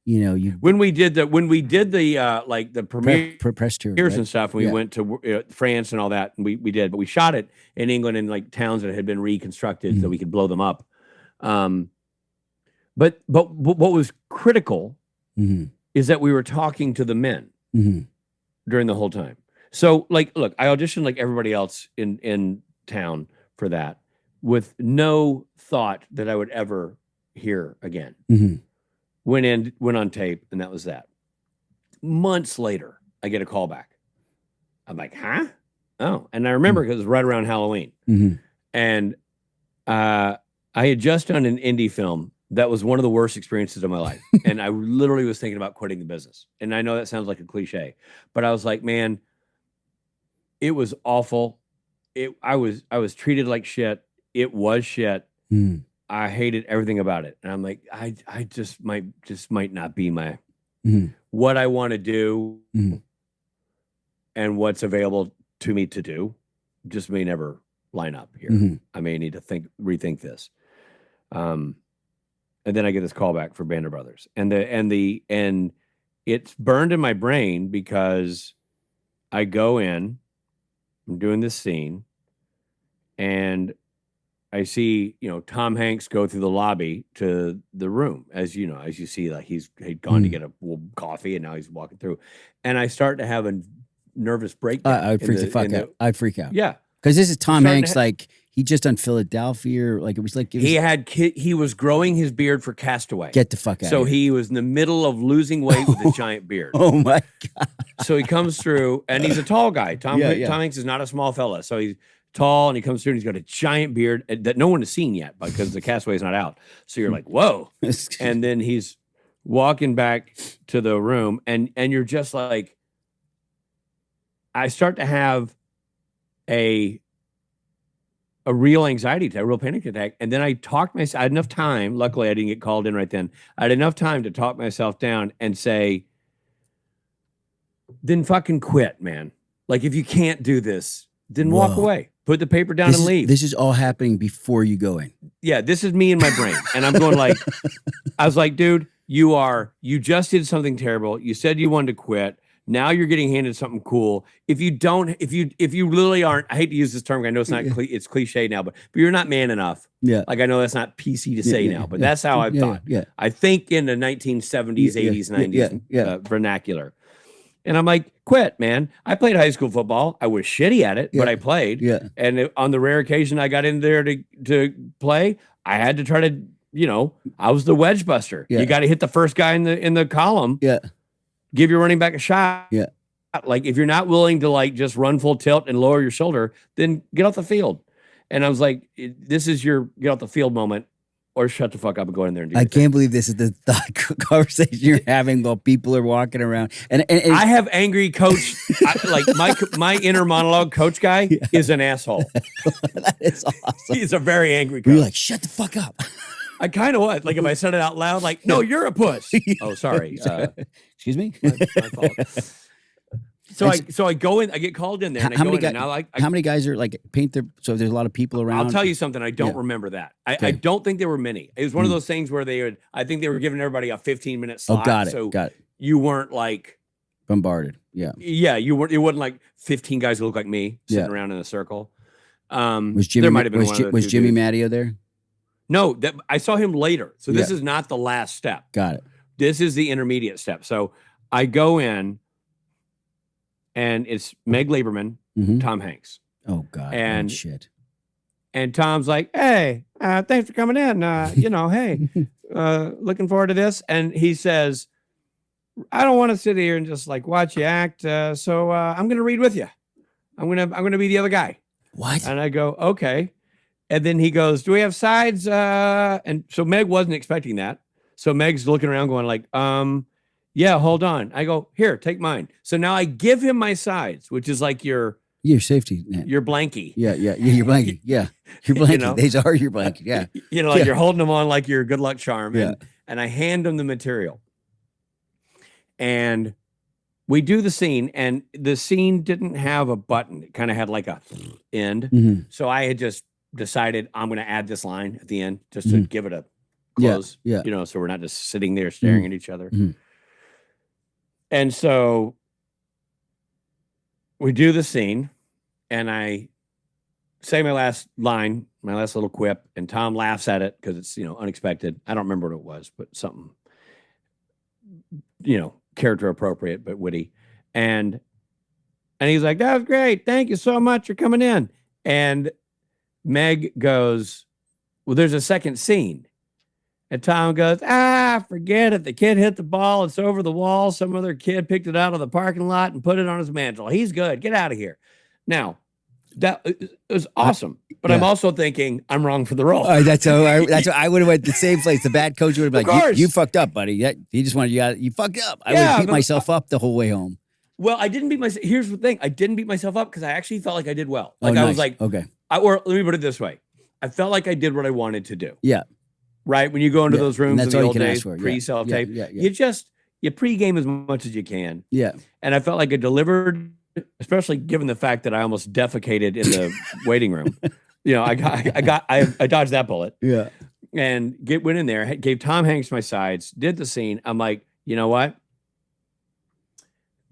When we did the like the premiere press tour, right? And stuff, we went to France and all that, and we did, but we shot it in England in like towns that had been reconstructed so we could blow them up. But what was critical is that we were talking to the men during the whole time. So like, look, I auditioned like everybody else in town for that, with no thought that I would ever hear again. Went on tape, and that was that. Months later, I get a call back. I'm like, huh? Oh, and I remember because it was right around Halloween. And I had just done an indie film that was one of the worst experiences of my life. And I literally was thinking about quitting the business. And I know that sounds like a cliche, but I was like, man, it was awful. I was treated like shit. It was shit. I hated everything about it. And I'm like, I just might not be my what I want to do and what's available to me to do just may never line up here. I may need to rethink this. And then I get this call back for Band of Brothers. And it's burned in my brain because I go in, I'm doing this scene, and I see, Tom Hanks go through the lobby to the room, as you see, like he'd gone to get a coffee and now he's walking through, and I start to have a nervous breakdown. I'd freak the fuck out. I'd freak out. Yeah, because this is Tom Hanks, like he just done Philadelphia, or like it was like he was growing his beard for Castaway. Get the fuck out. So he was in the middle of losing weight with a giant beard. Oh my god! So he comes through, and he's a tall guy. Tom Hanks is not a small fella, so he's tall, and he comes through and he's got a giant beard that no one has seen yet because the Castaway is not out. So you're like, whoa. And then he's walking back to the room, and you're just like, I start to have a real anxiety attack, a real panic attack. And then I talked myself, I had enough time. Luckily, I didn't get called in right then. I had enough time to talk myself down and say, then fucking quit, man. Like, if you can't do this, then walk away. put the paper down and leave. This is all happening before you go in. Yeah, this is me in my brain. And I'm going like, I was like, dude, you just did something terrible. You said you wanted to quit. Now you're getting handed something cool. If you literally aren't, I hate to use this term. I know it's not, it's cliche now, but you're not man enough. Yeah. Like I know that's not PC to say now, but that's how I've thought. Yeah. I think in the 1970s, 80s, 90s vernacular. And I'm like, quit, man. I played high school football. I was shitty at it, but I played. Yeah. And on the rare occasion I got in there to play, I had to try to, I was the wedge buster. Yeah. You got to hit the first guy in the column. Yeah. Give your running back a shot. Yeah. Like if you're not willing to like just run full tilt and lower your shoulder, then get off the field. And I was like, this is your get off the field moment, or shut the fuck up and go in there and do I can't believe this is the conversation you're having while people are walking around. And I have angry coach, like my inner monologue coach guy is an asshole. That is awesome. He's a very angry coach. You're like, shut the fuck up. I kind of was. Like if I said it out loud, like, no, you're a puss. Oh, sorry. Excuse me? My fault. So I go in, I get called in there. And how many guys are like paint their, so there's a lot of people around? I'll tell you something. I don't remember that. I don't think there were many. It was one of those things where I think they were giving everybody a 15-minute slot. Oh, got it. So got it. You weren't like bombarded. Yeah. Yeah. You weren't, it wasn't like 15 guys who look like me sitting around in a circle. Was Jimmy, there might've been was Jimmy Mattio there? No, I saw him later. So this is not the last step. Got it. This is the intermediate step. So I go in and it's Meg Lieberman, Tom Hanks. Oh God. And shit. And Tom's like, hey, thanks for coming in. Hey, looking forward to this. And he says, I don't want to sit here and just like watch you act. So I'm going to read with you. I'm going to be the other guy. What? And I go, okay. And then he goes, do we have sides? And so Meg wasn't expecting that. So Meg's looking around going like, yeah, hold on. I go, here, take mine. So now I give him my sides, which is like your safety net. Your blankie. Yeah, your blankie. Yeah. Your blankie. These are your blankie. Yeah. Like you're holding them on like your good luck charm. And I hand him the material. And we do the scene, and the scene didn't have a button. It kind of had like a end. So I had just decided I'm going to add this line at the end just to give it a close, so we're not just sitting there staring at each other. And so we do the scene, and I say my last line, my last little quip, and Tom laughs at it because it's, unexpected. I don't remember what it was, but something, character appropriate, but witty. And he's like, that was great. Thank you so much for coming in. And Meg goes, well, there's a second scene. And Tom goes, forget it. The kid hit the ball. It's over the wall. Some other kid picked it out of the parking lot and put it on his mantle. He's good. Get out of here. Now, that was awesome. But I'm also thinking I'm wrong for the role. That's what I would have went the same place. The bad coach would have been like, you fucked up, buddy. He just wanted you fucked up. I would have beat myself up the whole way home. Well, I didn't beat myself. Here's the thing. I didn't beat myself up because I actually felt like I did well. Like I was like, okay. Or let me put it this way. I felt like I did what I wanted to do. Yeah. Right? When you go into those rooms in the old days, for. pre-self-tape, you pre-game as much as you can. Yeah. And I felt like I delivered, especially given the fact that I almost defecated in the waiting room. I dodged that bullet. Yeah. And went in there, gave Tom Hanks my sides, did the scene. I'm like, you know what?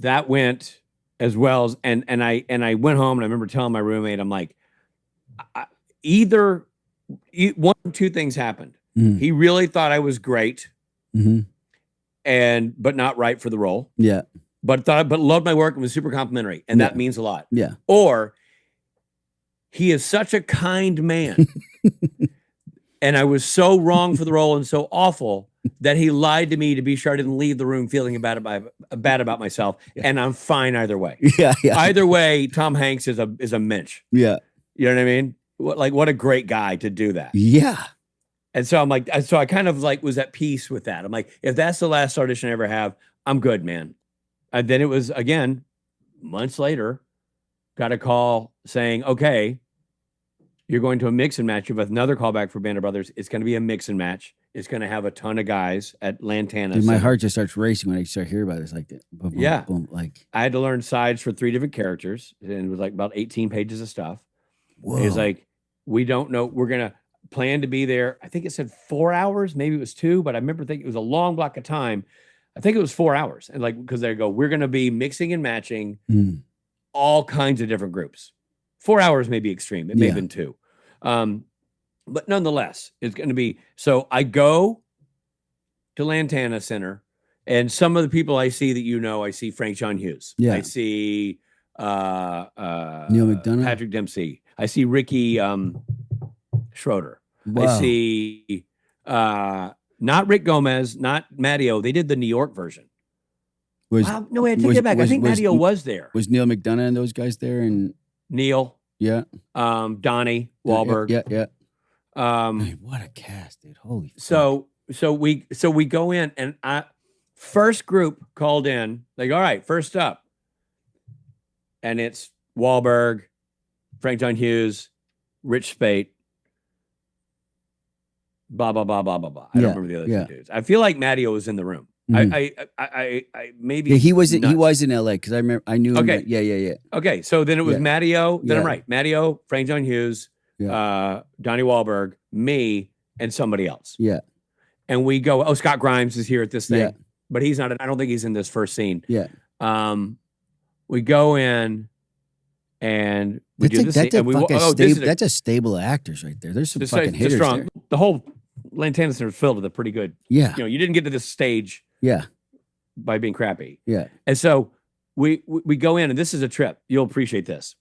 That went as well as, and I went home, and I remember telling my roommate, I'm like, either one of two things happened. He really thought I was great, but not right for the role. Yeah. But loved my work and was super complimentary. And that means a lot. Yeah. Or he is such a kind man. And I was so wrong for the role and so awful that he lied to me to be sure I didn't leave the room feeling bad about myself. Yeah. And I'm fine either way. Yeah. Either way, Tom Hanks is a mensch. Yeah. You know what I mean? What a great guy to do that. Yeah. And so I'm like, I kind of like was at peace with that. I'm like, if that's the last audition I ever have, I'm good, man. And then it was, again, months later, got a call saying, okay, you're going to a mix and match. You have another callback for Band of Brothers. It's going to be a mix and match. It's going to have a ton of guys at Lantana. Dude, my heart just starts racing when I start hearing about this. Like, boom, yeah. Boom, like I had to learn sides for 3 different characters, and it was like about 18 pages of stuff. He's like, we don't know. We're going to plan to be there. I think it said 4 hours. Maybe it was 2, but I remember thinking it was a long block of time. I think it was 4 hours. And like, because they go, we're going to be mixing and matching all kinds of different groups. 4 hours may be extreme. It may have been 2. But nonetheless, it's going to be, so I go to Lantana Center, and some of the people I see that I see Frank John Hughes. I see Neil McDonough, Patrick Dempsey. I see Ricky Schroeder. Wow. I see not Rick Gomez, not Mattio. They did the New York version. No, I take it back. I think Mattio was there. Was Neil McDonough and those guys there? And Neil, Donnie Wahlberg, Man, what a cast, dude! Holy. So we go in, and first group called in. Like, all right, first up, and it's Wahlberg, Frank John Hughes, Rich Speight, blah blah blah blah blah blah. I don't remember the other two dudes. I feel like Mattio was in the room. I maybe he was in LA because I remember I knew him. Yeah. Okay, so then it was Mattio. Then I'm right. Mattio, Frank John Hughes, Donnie Wahlberg, me, and somebody else. Yeah. And we go. Oh, Scott Grimes is here at this thing, but he's not. I don't think he's in this first scene. Yeah. We go in, and we do this. That's a stable of actors right there. There's some fucking hitters there. The whole Lantana Center is filled with a pretty good. Yeah. You didn't get to this stage. Yeah. By being crappy. Yeah. And so we go in, and this is a trip. You'll appreciate this.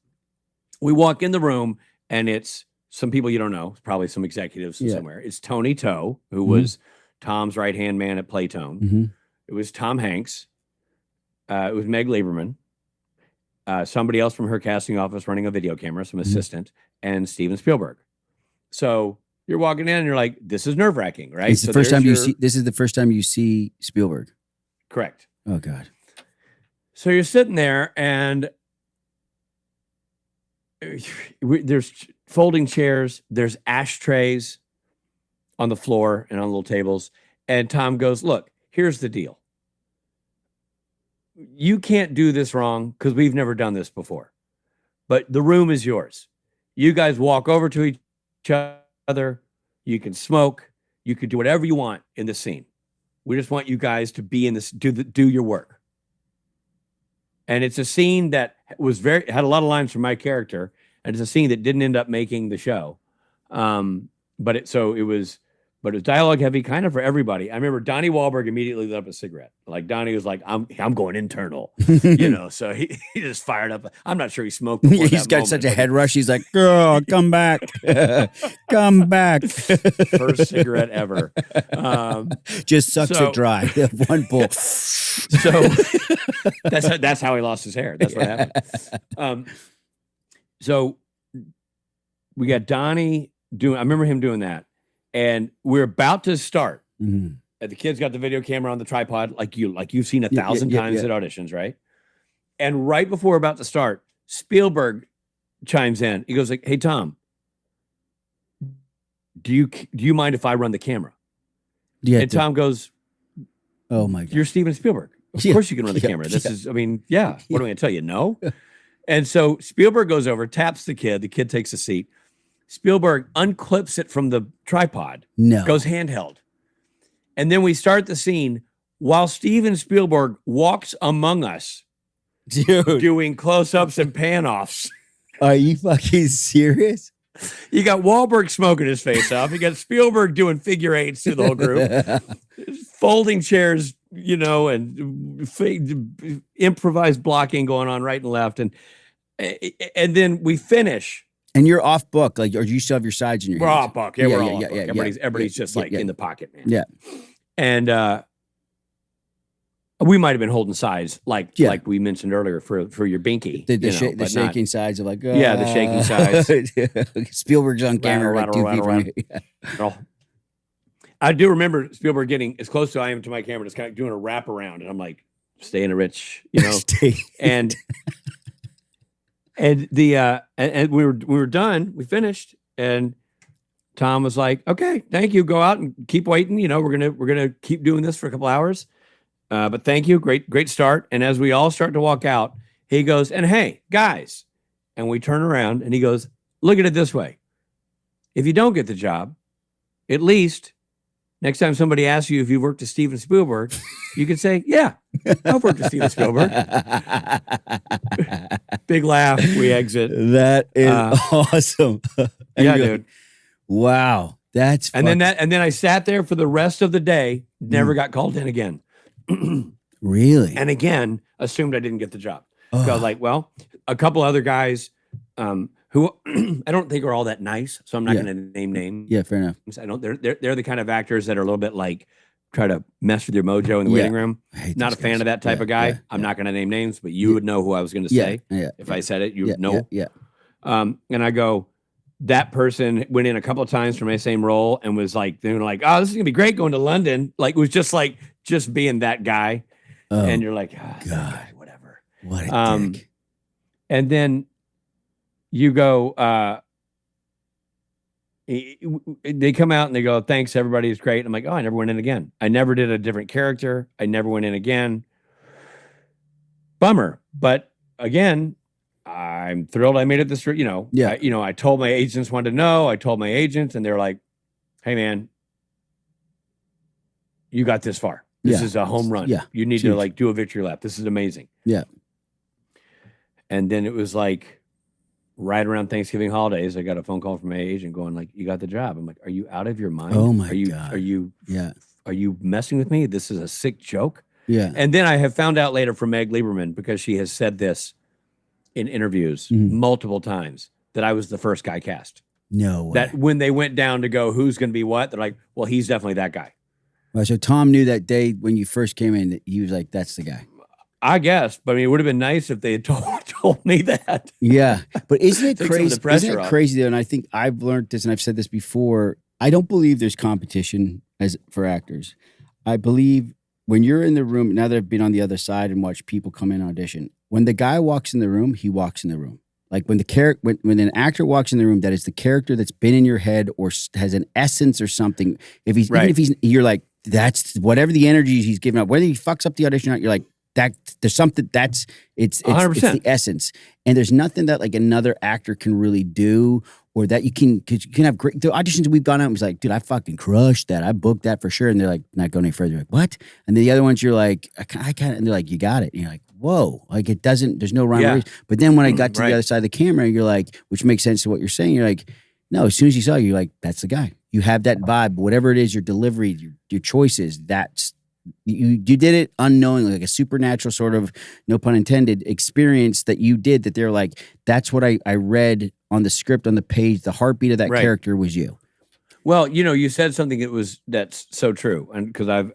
We walk in the room, and it's some people you don't know, probably some executives from somewhere. It's Tony Toe, who was Tom's right-hand man at Playtone. It was Tom Hanks. It was Meg Lieberman. Somebody else from her casting office running a video camera, some assistant, and Steven Spielberg. So you're walking in and you're like, this is nerve-wracking, right? This is the first time you see Spielberg. Correct. Oh, God. So you're sitting there, and there's folding chairs, there's ashtrays on the floor and on little tables. And Tom goes, look, here's the deal. You can't do this wrong because we've never done this before. But the room is yours. You guys walk over to each other. You can smoke. You can do whatever you want in the scene. We just want you guys to be in this, do your work. And it's a scene that had a lot of lines from my character, and it's a scene that didn't end up making the show. But it was dialogue heavy, kind of for everybody. I remember Donnie Wahlberg immediately lit up a cigarette. Like Donnie was like, "I'm going internal," So he just fired up. I'm not sure he smoked. He's got such a head rush. He's like, "Girl, come back, come back." First cigarette ever. Just sucks it dry. One pull. So that's how he lost his hair. That's what happened. So we got Donnie doing. I remember him doing that. And we're about to start. And the kid's got the video camera on the tripod, like you've seen 1,000 times at auditions, right? And right before we're about to start, Spielberg chimes in. He goes like, "Hey Tom, do you mind if I run the camera?" And Tom goes, "Oh my God, you're Steven Spielberg. Of course you can run the camera. This is, what am I going to tell you? No." And so Spielberg goes over, taps the kid. The kid takes a seat. Spielberg unclips it from the tripod. No. Goes handheld. And then we start the scene while Steven Spielberg walks among us. Dude. Doing close-ups and pan-offs. Are you fucking serious? You got Wahlberg smoking his face off. You got Spielberg doing figure eights to the whole group. Folding chairs, and improvised blocking going on right and left. And then we finish. And you're off book, or you still have your sides in your hands? We're off book. Yeah, we're all off book. Everybody's just in the pocket, man. Yeah. And we might have been holding sides, like we mentioned earlier for your binky. The shaking sides of the shaking sides. Spielberg's on camera. Rattle. I do remember Spielberg getting as close to I am to my camera, just kind of doing a wrap around, and I'm like, stay in a rich, and. And and we were done. We finished, and Tom was like, "Okay, thank you. Go out and keep waiting. We're gonna keep doing this for a couple hours, but thank you. Great start." And as we all start to walk out, he goes, "And hey, guys," and we turn around, and he goes, look at it this way. If you don't get the job, at least next time somebody asks you if you've worked with Steven Spielberg, you can say, yeah, I've worked with Steven Spielberg. Big laugh. We exit. That is awesome. Yeah, dude. Wow. That's and then I sat there for the rest of the day, never got called in again. Really? And again, assumed I didn't get the job. So I was like, well, a couple other guys who I don't think are all that nice, so I'm not going to name names. Yeah, fair enough. I don't. They're the kind of actors that are a little bit like try to mess with your mojo in the waiting room. Not a fan of that type of guy. I'm not going to name names, but you would know who I was going to say. If I said it, you would know. And I go, that person went in a couple of times for my same role and was like, they were like, oh, this is gonna be great going to London. Like, it was just being that guy. And you're like, oh, God, whatever. What a dick. And then you go, they come out and they go, thanks, everybody is great. I'm like, oh, I never went in again. I never did a different character. I never went in again. Bummer. But again, I'm thrilled I made it this, I told my agents wanted to know. I told my agents and they're like, hey man, you got this far. This is a home run. Yeah. You need to like do a victory lap. This is amazing. Yeah. And then it was like right around Thanksgiving holidays, I got a phone call from my agent going like, you got the job. I'm like, are you out of your mind? Oh my God. Are you messing with me? This is a sick joke. Yeah. And then I have found out later from Meg Lieberman, because she has said this in interviews multiple times, that I was the first guy cast. No way. That when they went down to go, who's going to be what? They're like, well, he's definitely that guy. Well, so Tom knew that day when you first came in, he was like, that's the guy. I guess, but I mean, it would have been nice if they had told me that. Yeah, but isn't it crazy? Isn't it crazy though? And I think I've learned this, and I've said this before. I don't believe there's competition for actors. I believe when you're in the room, now that I've been on the other side and watched people come in audition, when the guy walks in the room, he walks in the room. Like when when an actor walks in the room, that is the character that's been in your head or has an essence or something. If he's even if he's, you're like, that's whatever the energy he's giving up. Whether he fucks up the audition or not, you're like, that there's something that's it's the essence. And there's nothing that like another actor can really do, or that you can have great. The auditions we've gone out and was like, dude, I fucking crushed that. I booked that for sure. And they're like, not going any further. You're like, what? And the other ones, you're like, I can't. And they're like, you got it. And you're like, whoa, like it doesn't. There's no rhyme or reason. But then when I got to the other side of the camera, you're like, which makes sense to what you're saying. You're like, no. As soon as you saw, you're like, that's the guy. You have that vibe. Whatever it is, your delivery, your choices. That's. You did it unknowingly, like a supernatural sort of, no pun intended, experience that you did, that they're like, that's what I read on the script, on the page, the heartbeat of that character was you. Well, you said something that's so true. And because I've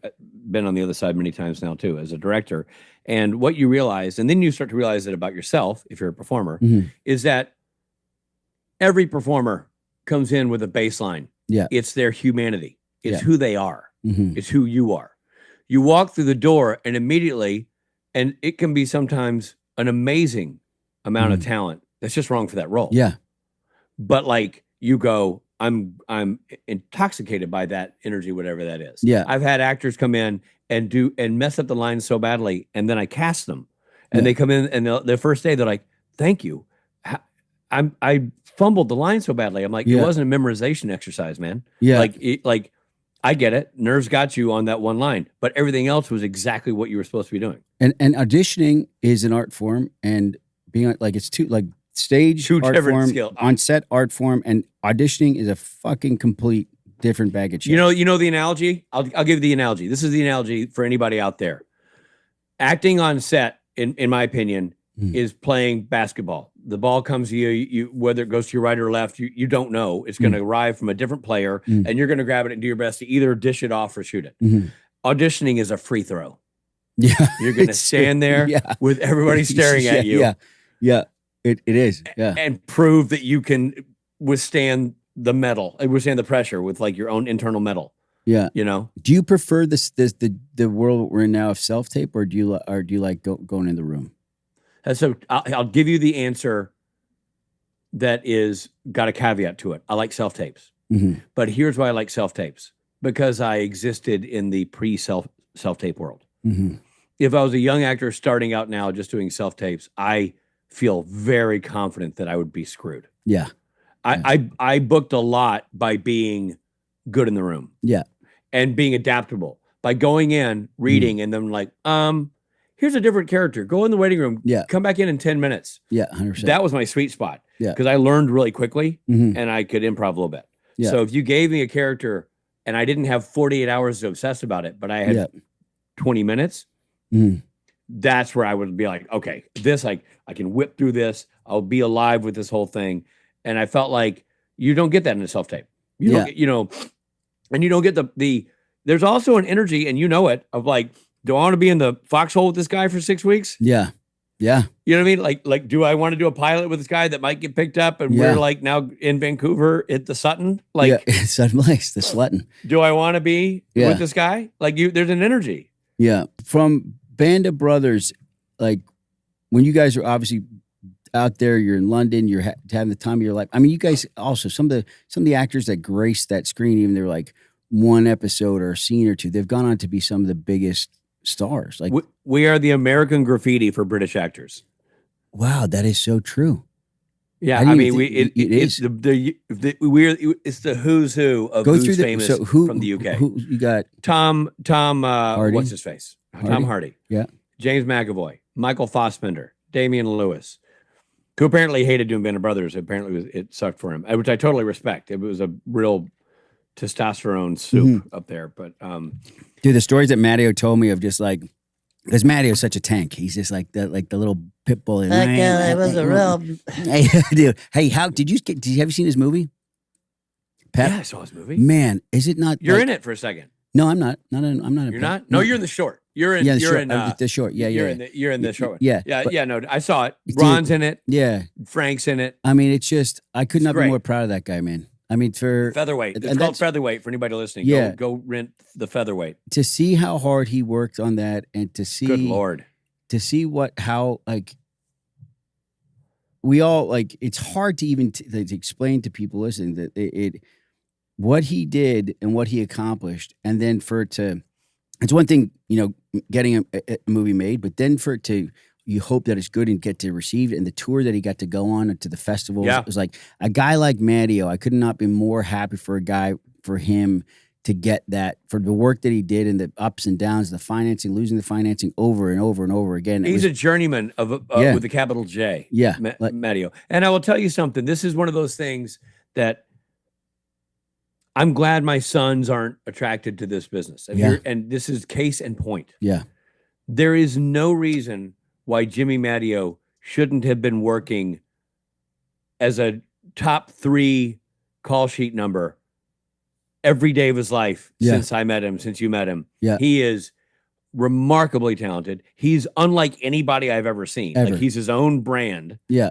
been on the other side many times now too, as a director, and what you realize, and then you start to realize it about yourself, if you're a performer, is that every performer comes in with a baseline. Yeah. It's their humanity. It's who they are. It's who you are. You walk through the door and immediately, and it can be sometimes an amazing amount of talent that's just wrong for that role. Yeah. But like you go, I'm intoxicated by that energy, whatever that is. Yeah. I've had actors come in and mess up the lines so badly, and then I cast them, and they come in and the first day they're like, "Thank you, I fumbled the line so badly." I'm like, it wasn't a memorization exercise, man. Yeah. Like. I get it. Nerves got you on that one line, but everything else was exactly what you were supposed to be doing. And auditioning is an art form, and being like, it's stage art form, skill. On set art form, and auditioning is a fucking complete different bag of chips. You know the analogy? I'll give you the analogy. This is the analogy for anybody out there. Acting on set, in my opinion, is playing basketball. The ball comes to you, whether it goes to your right or left, you don't know. It's going to arrive from a different player, and you're going to grab it and do your best to either dish it off or shoot it. Auditioning is a free throw. Yeah. You're going to stand there with everybody staring at you. Yeah. It is. Yeah. And prove that you can withstand the withstand the pressure with like your own internal metal. Yeah. Do you prefer the world we're in now of self-tape, or do you like going in the room? So I'll give you the answer that is got a caveat to it. I like self-tapes. But here's why I like self-tapes. Because I existed in the pre-self-tape world. If I was a young actor starting out now just doing self-tapes, I feel very confident that I would be screwed. Yeah. I booked a lot by being good in the room. Yeah. And being adaptable by going in, reading, and then like, here's a different character. Go in the waiting room. Yeah. Come back in 10 minutes. Yeah. 100%. That was my sweet spot. Yeah. Because I learned really quickly Mhm. and I could improv a little bit. Yeah. So if you gave me a character and I didn't have 48 hours to obsess about it, but I had 20 minutes, that's where I would be like, okay, this, like, I can whip through this. I'll be alive with this whole thing. And I felt like you don't get that in a self-tape. You don't get, you know, and you don't get the there's also an energy, and you know it, of like, do I want to be in the foxhole with this guy for 6 weeks? Yeah. Yeah. You know what I mean? Like, do I want to do a pilot with this guy that might get picked up and we're like now in Vancouver at the Sutton? Like, Sutton Place, the Sutton. Do I want to be with this guy? Like, there's an energy. Yeah. From Band of Brothers, like when you guys are obviously out there, you're in London, you're having the time of your life. I mean, you guys also, some of the actors that grace that screen, even they're like one episode or a scene or two, they've gone on to be some of the biggest stars. Like we are the American Graffiti for British actors. Wow, that is so true. Yeah, I mean, it's the who's who of who's famous from the UK. Who you got? Tom Hardy? What's his face? Tom Hardy. Yeah. James McAvoy, Michael Fassbender, Damian Lewis, who apparently hated doing Band of Brothers. Apparently it sucked for him, which I totally respect. It was a real testosterone soup up there. But dude, the stories that Mattio told me of just like, because Mattio's such a tank. He's just like the little pit bull. That was a real. Hey, dude. Hey, have you seen his movie? Pep? Yeah, I saw his movie. Man, is it not? You're in it for a second. No, I'm not. I'm not. You're not. No, you're in the short. You're in. You're in the short. Yeah, You're in the short one. Yeah, yeah. No, I saw it. Ron's in it. Yeah, Frank's in it. I mean, it's just I could not be more proud of that guy, man. I mean, for Featherweight. It's called Featherweight for anybody listening. Yeah. Go rent the Featherweight. To see how hard he worked on that, and to see, good Lord, to see how like we all like. It's hard to even to explain to people listening that it what he did and what he accomplished, and then for it to. It's one thing, getting a movie made, but then for it to, you hope that it's good and get to receive it. And the tour that he got to go on to the festivals, it was like a guy like Mattio. I could not be more happy for him to get that, for the work that he did and the ups and downs, the financing, losing the financing over and over and over again. He's a journeyman with a capital J. Yeah. Mattio. And I will tell you something. This is one of those things that I'm glad my sons aren't attracted to this business. And this is case in point. Yeah. There is no reason why Jimmy Mattio shouldn't have been working as a top 3 call sheet number every day of his life since I met him, since you met him. Yeah. He is remarkably talented. He's unlike anybody I've ever seen. Ever. Like, he's his own brand. Yeah.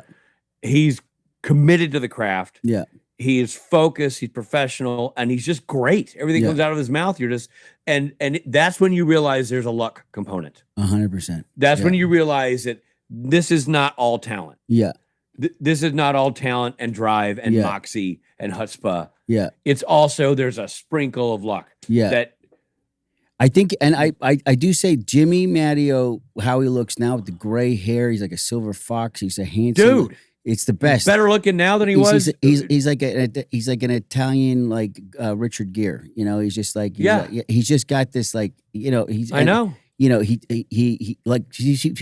He's committed to the craft. Yeah. He is focused, he's professional, and he's just great. Everything comes out of his mouth. You're just, and that's when you realize there's a luck component. 100%. That's when you realize that this is not all talent. Yeah. This is not all talent and drive and moxie and chutzpah. Yeah. It's also, there's a sprinkle of luck. Yeah. That I think, and I do say Jimmy Mattio, how he looks now with the gray hair, he's like a silver fox. He's a handsome dude. It's the best. He's better looking now than he was. He's like an Italian like Richard Gere. He's just like he's just got this like he's. I know. He like did you see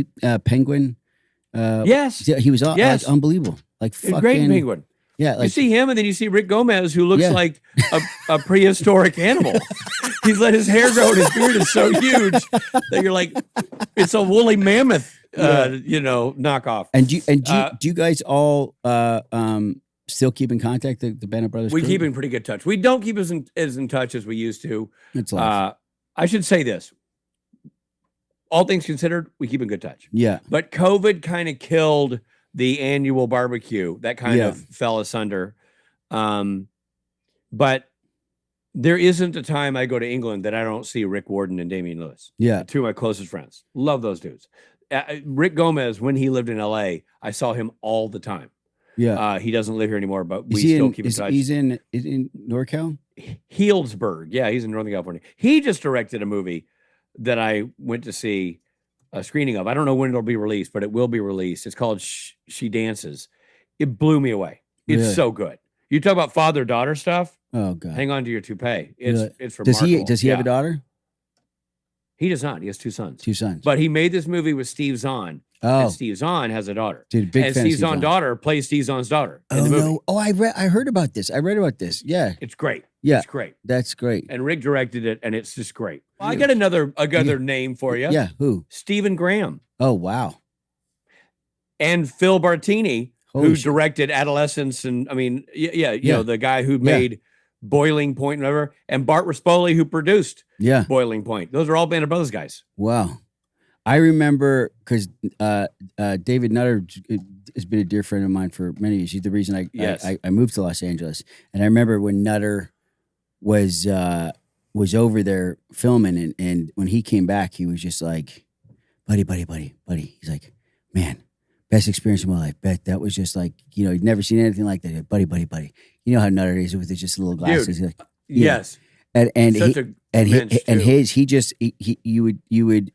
Penguin? Yes. He was like, unbelievable. Like fucking great Penguin. Yeah, like, you see him, and then you see Rick Gomez, who looks like a prehistoric animal. He's let his hair grow, and his beard is so huge that you're like, it's a woolly mammoth, knockoff. And do you guys all still keep in contact, the Band of Brothers? We keep in pretty good touch. We don't keep as in touch as we used to. It's life. I should say this. All things considered, we keep in good touch. Yeah. But COVID kind of killed the annual barbecue. That kind of fell asunder. But there isn't a time I go to England that I don't see Rick Warden and Damian Lewis. Yeah. 2 of my closest friends. Love those dudes. Rick Gomez, when he lived in LA, I saw him all the time. Yeah. He doesn't live here anymore, but we still keep in touch. He's in NorCal? Healdsburg. Yeah, he's in Northern California. He just directed a movie that I went to see a screening of. I don't know when it'll be released, but it will be released. It's called She Dances. It blew me away. It's so good. You talk about father-daughter stuff. Oh God! Hang on to your toupee. It's does remarkable. Does he have a daughter? He does not. He has 2 sons. 2 sons. But he made this movie with Steve Zahn. Oh. And Steve Zahn has a daughter. Dude, big fan Steve of Steve Zahn's Zahn. daughter plays Steve Zahn's daughter in the movie. No. Oh, I heard about this. I read about this. Yeah. It's great. Yeah. It's great. That's great. And Rick directed it, and it's just great. Well, I got another name for you. Yeah. Who? Stephen Graham. Oh, wow. And Phil Bartini, who directed Adolescence, and you know, the guy who made Boiling Point and whatever, and Bart Rispoli, who produced Boiling Point. Those are all Band of Brothers guys. Wow. I remember because David Nutter has been a dear friend of mine for many years. He's the reason I moved to Los Angeles. And I remember when Nutter was over there filming, and when he came back, he was just like, buddy. He's like, man, best experience of my life. Bet that was just like, you know, he'd never seen anything like that. Buddy. You know how Nutter is with just little glasses. Dude, like, yes. And you would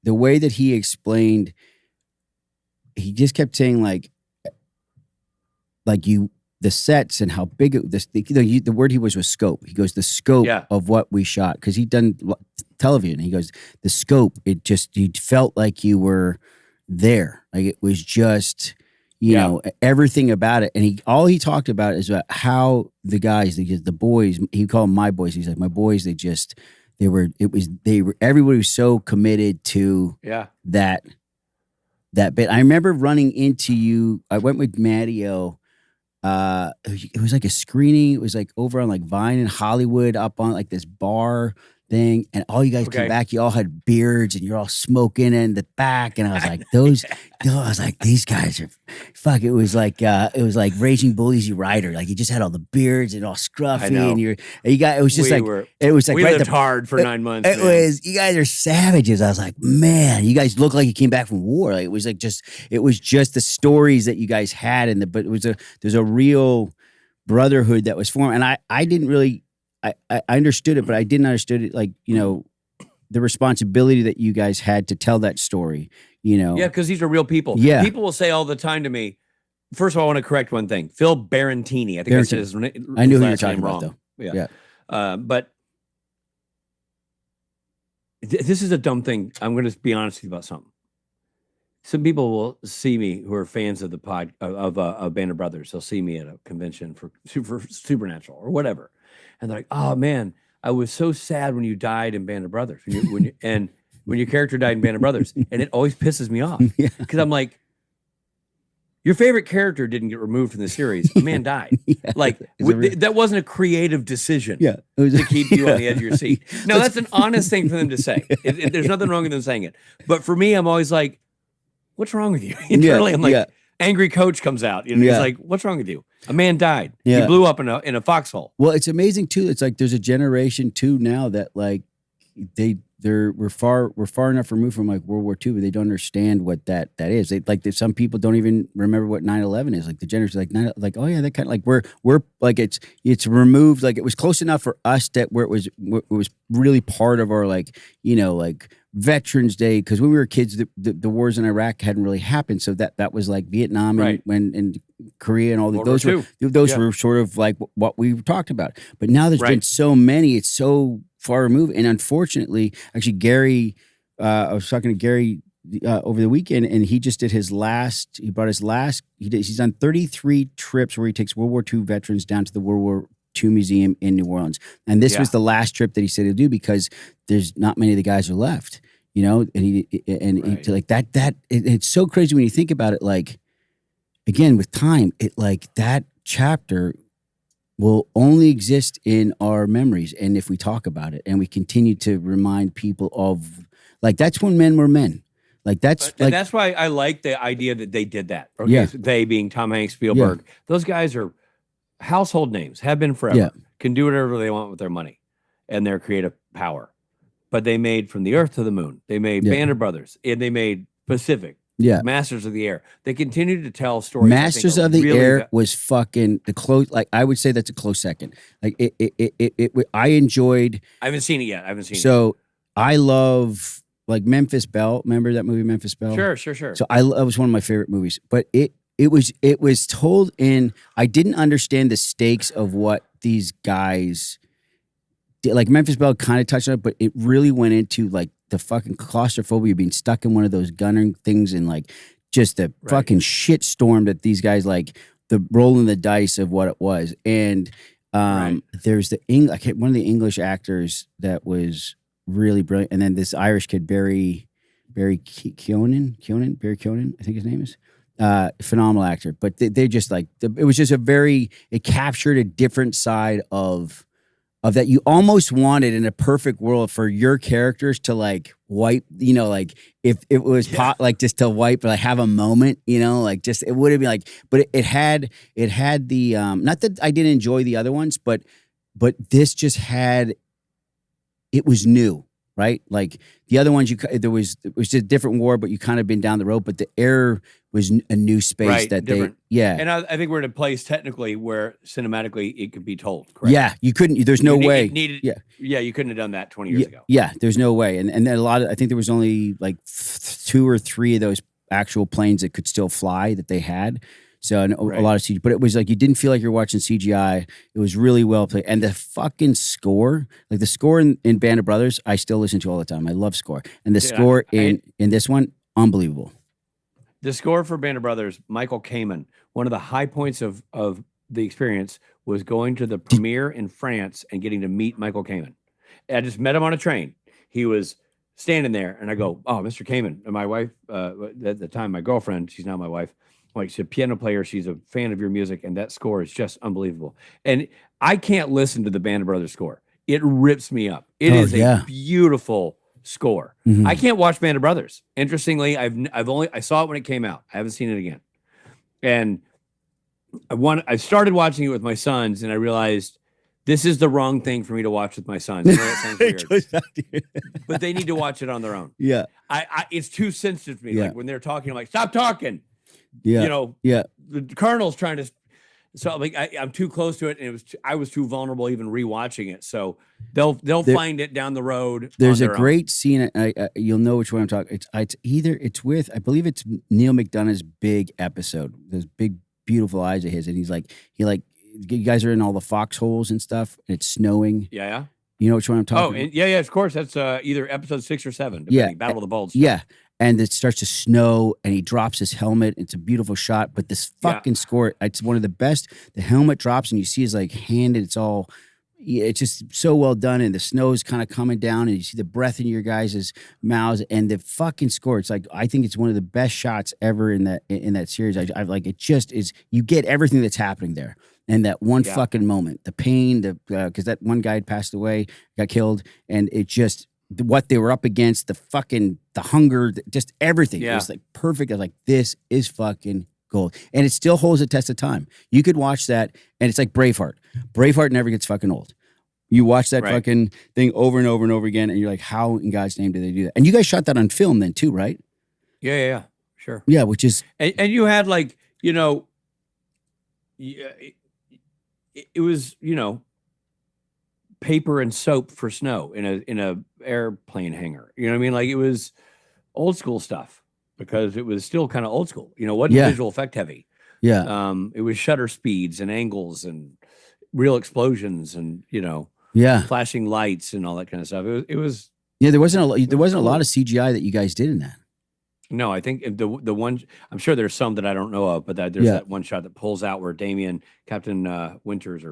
the way that he explained, he just kept saying like the sets and how big it, the word he was scope. He goes, the scope of what we shot, because he'd done television. He goes, the scope, you felt like you were there. Like it was just, you know, everything about it. And all he talked about is about how the guys, the boys, he called them my boys. He's like, my boys, everybody was so committed to that bit. I remember running into you. I went with Mattio. It was like a screening. It was like over on like Vine in Hollywood, up on like this bar thing, and all you guys came back. You all had beards, and you're all smoking in the back. And I was like, these guys are fuck. It was like Raging Bull Easy Rider. Like you just had all the beards and all scruffy, and you got. It was just we lived hard for 9 months. You guys are savages. I was like, man, you guys look like you came back from war. Like it was just the stories that you guys had, but there's a real brotherhood that was formed, and I didn't really. I understood it, but I didn't understand it, like, you know, the responsibility that you guys had to tell that story, you know. Yeah, because these are real people. Yeah. People will say all the time to me, first of all, I want to correct one thing. Phil Barantini. I think I said his name wrong. I knew who you were talking about, though. Yeah. But this is a dumb thing. I'm going to be honest with you about something. Some people will see me who are fans of the of Band of Brothers. They'll see me at a convention for Supernatural or whatever. And they're like, oh man, I was so sad when you died in Band of Brothers. When your character died in Band of Brothers. And it always pisses me off. Because I'm like, your favorite character didn't get removed from the series. The man died. That wasn't a creative decision to keep you on the edge of your seat. Now, that's an honest thing for them to say. There's nothing wrong with them saying it. But for me, I'm always like, what's wrong with you? Internally, I'm like, angry coach comes out. You know, he's like, what's wrong with you? A man died. He blew up in a foxhole. Well, it's amazing too. It's like there's a generation too now that like we're far enough removed from like World War II, but they don't understand what that is. Some people don't even remember what 9/11 is. Like the generation oh yeah, that kind of like we're like it's removed. Like it was close enough for us that where it was really part of our like, you know, like Veterans Day, because when we were kids, the wars in Iraq hadn't really happened. So that was like Vietnam and Korea and all that. Those were sort of like what we talked about. But now there's been so many. It's so far removed. And unfortunately, actually, Gary, I was talking to Gary over the weekend, and he just did he's done 33 trips where he takes World War II veterans down to the World War II Museum in New Orleans. And this was the last trip that he said he'll do because there's not many of the guys are left, you know, and he like that it's so crazy when you think about it. Like, again, with time, it like that chapter will only exist in our memories. And if we talk about it and we continue to remind people of, like, that's when men were men. Like that's why I like the idea that they did that. Okay? So they being Tom Hanks, Spielberg, those guys are household names, have been forever, can do whatever they want with their money and their creative power. But they made From the Earth to the Moon. They made Band of Brothers, and they made Pacific. Masters of the Air. They continue to tell stories. Masters of the Air was fucking the close. Like, I would say that's a close second. Like I enjoyed. I haven't seen it yet. So I love like Memphis Belle. Remember that movie, Memphis Belle? Sure. So that was one of my favorite movies. But it was told in, I didn't understand the stakes of what these guys did. Like Memphis Belle kind of touched on it, but it really went into like the fucking claustrophobia, being stuck in one of those gunner things, and like just the fucking shit storm that these guys, like the rolling the dice of what it was. And there's one of the English actors that was really brilliant, and then this Irish kid, Barry Keoghan, I think his name is. Phenomenal actor, but they just like, it was just it captured a different side of that you almost wanted in a perfect world for your characters to like wipe, like if it was like just to wipe, like have a moment, like just, it would have been like, but it had the, not that I didn't enjoy the other ones, but this just had, it was new. Right, like the other ones, it was just a different war, but you kind of been down the road. But the air was a new space that different. And I think we're in a place technically where cinematically it could be told. Correct? Yeah, you couldn't. There's no way. You couldn't have done that 20 years ago. Yeah, there's no way. And then a lot of, I think there was only like 2 or 3 of those actual planes that could still fly that they had. So a lot of CGI, but it was like you didn't feel like you're watching CGI. It was really well played, and the fucking score, like the score in Band of Brothers, I still listen to all the time. I love score, and the score in this one, unbelievable. The score for Band of Brothers, Michael Kamen. One of the high points of the experience was going to the premiere in France and getting to meet Michael Kamen. I just met him on a train. He was standing there, and I go, "Oh, Mr. Kamen." And my wife, at the time, my girlfriend, she's now my wife. Like, she's a piano player. She's a fan of your music, and that score is just unbelievable. And I can't listen to the Band of Brothers score. It rips me up. It is a beautiful score. Mm-hmm. I can't watch Band of Brothers. Interestingly, I saw it when it came out. I haven't seen it again. And I started watching it with my sons, and I realized this is the wrong thing for me to watch with my sons. I know that sounds weird, but they need to watch it on their own. Yeah, it's too sensitive to me. Yeah. Like when they're talking, I'm like, stop talking. Yeah. The Colonel's trying to, so like I'm too close to it, and I was too vulnerable even rewatching it. So they'll find it down the road. There's a great scene. You'll know which one I'm talking. It's with, I believe it's Neil McDonough's big episode. Those big beautiful eyes of his, and you guys are in all the foxholes and stuff, and it's snowing. Yeah. You know which one I'm talking about? Yeah, of course. That's either episode 6 or 7. Battle of the Bulge. Yeah. And it starts to snow, and he drops his helmet. It's a beautiful shot, but this fucking score, it's one of the best. The helmet drops, and you see his like hand, and it's just so well done. And the snow's kind of coming down, and you see the breath in your guys' mouths, and the fucking score. It's like, I think it's one of the best shots ever in that series. I like, it just is. You get everything that's happening there. And that one fucking moment, the pain, because that one guy had passed away, got killed, and it just, what they were up against, the hunger, just everything. It was like perfect. I was like, this is fucking gold. And it still holds the test of time. You could watch that, and it's like Braveheart. Braveheart never gets fucking old. You watch that fucking thing over and over and over again, and you're like, how in God's name did they do that? And you guys shot that on film then too, right? Yeah. Sure. Yeah, which is... And you had like, it was, paper and soap for snow in a airplane hangar. You know what I mean? Like, it was old school stuff because it was still kind of old school. Wasn't visual effect heavy. Yeah. It was shutter speeds and angles and real explosions and flashing lights and all that kind of stuff. It was. Yeah, there wasn't a lot of CGI that you guys did in that. No, I think the one, I'm sure there's some that I don't know of, but there's that one shot that pulls out where Captain Winters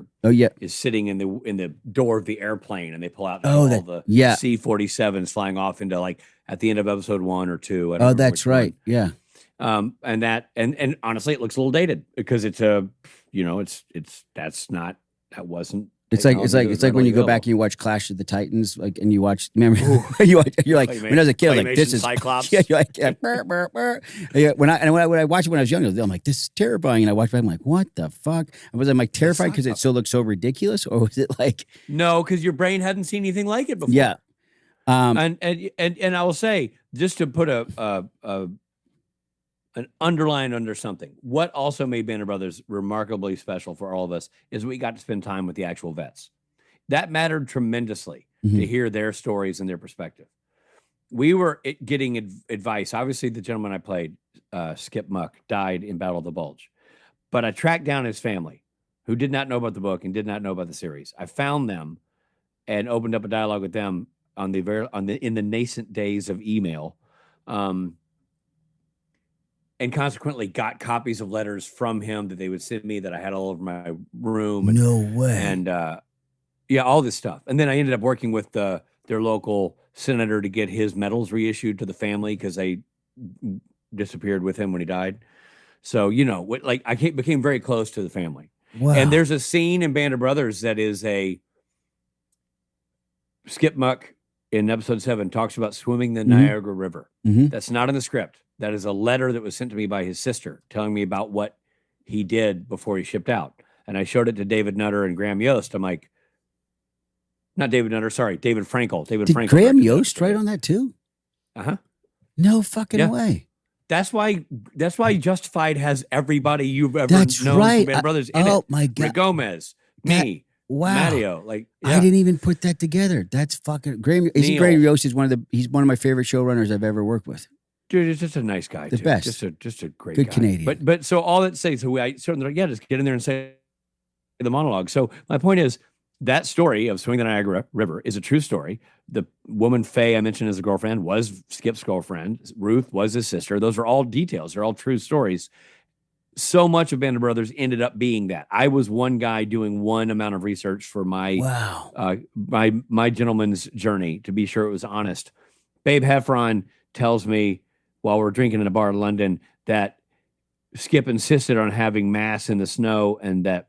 is sitting in the door of the airplane, and they pull out all the C-47s flying off into, like, at the end of episode 1 or 2. That's right. One. Yeah. And honestly, it looks a little dated because it's It's like when you go back and you watch Clash of the Titans, like, and you watch. Remember, you're like, when I was a kid, like, this is Cyclops. Yeah, you're like, burr, burr. Yeah, when I watched it when I was young, I'm like, this is terrifying. And I watched it, I'm like, what the fuck? Was I like terrified because it still looked so ridiculous, or was it like? No, because your brain hadn't seen anything like it before. Yeah. And I will say, just to put an underline under something. What also made Band of Brothers remarkably special for all of us is we got to spend time with the actual vets. That mattered tremendously to hear their stories and their perspective. we were getting advice. Obviously, the gentleman I played, Skip Muck, died in Battle of the Bulge. But I tracked down his family, who did not know about the book and did not know about the series. I found them and opened up a dialogue with them in the nascent days of email, and consequently got copies of letters from him that they would send me that I had all over my room. No way. And all this stuff. And then I ended up working with their local senator to get his medals reissued to the family because they disappeared with him when he died. So, I became very close to the family. Wow. And there's a scene in Band of Brothers that is Skip Muck in episode 7 talks about swimming the Niagara River. Mm-hmm. That's not in the script. That is a letter that was sent to me by his sister telling me about what he did before he shipped out. And I showed it to David Nutter and Graham Yost. I'm like, not David Nutter, sorry, David Frankel. Did Graham Yost write on that too? Uh-huh. No fucking way. That's why Justified has everybody you've ever That's known right. from Band of Brothers in it. Oh my God. Rick Gomez, me, wow. Mattio. I didn't even put that together. That's fucking Graham. Graham Yost is he's one of my favorite showrunners I've ever worked with. Dude, he's just a nice guy. The best. Just a great good guy. Canadian. But so all that say, so I certainly just get in there and say the monologue. So my point is that story of swimming the Niagara River is a true story. The woman Faye I mentioned as a girlfriend was Skip's girlfriend. Ruth was his sister. Those are all details. They're all true stories. So much of Band of Brothers ended up being that. I was one guy doing one amount of research for my my gentleman's journey to be sure it was honest. Babe Heffron tells me while we're drinking in a bar in London that Skip insisted on having mass in the snow and that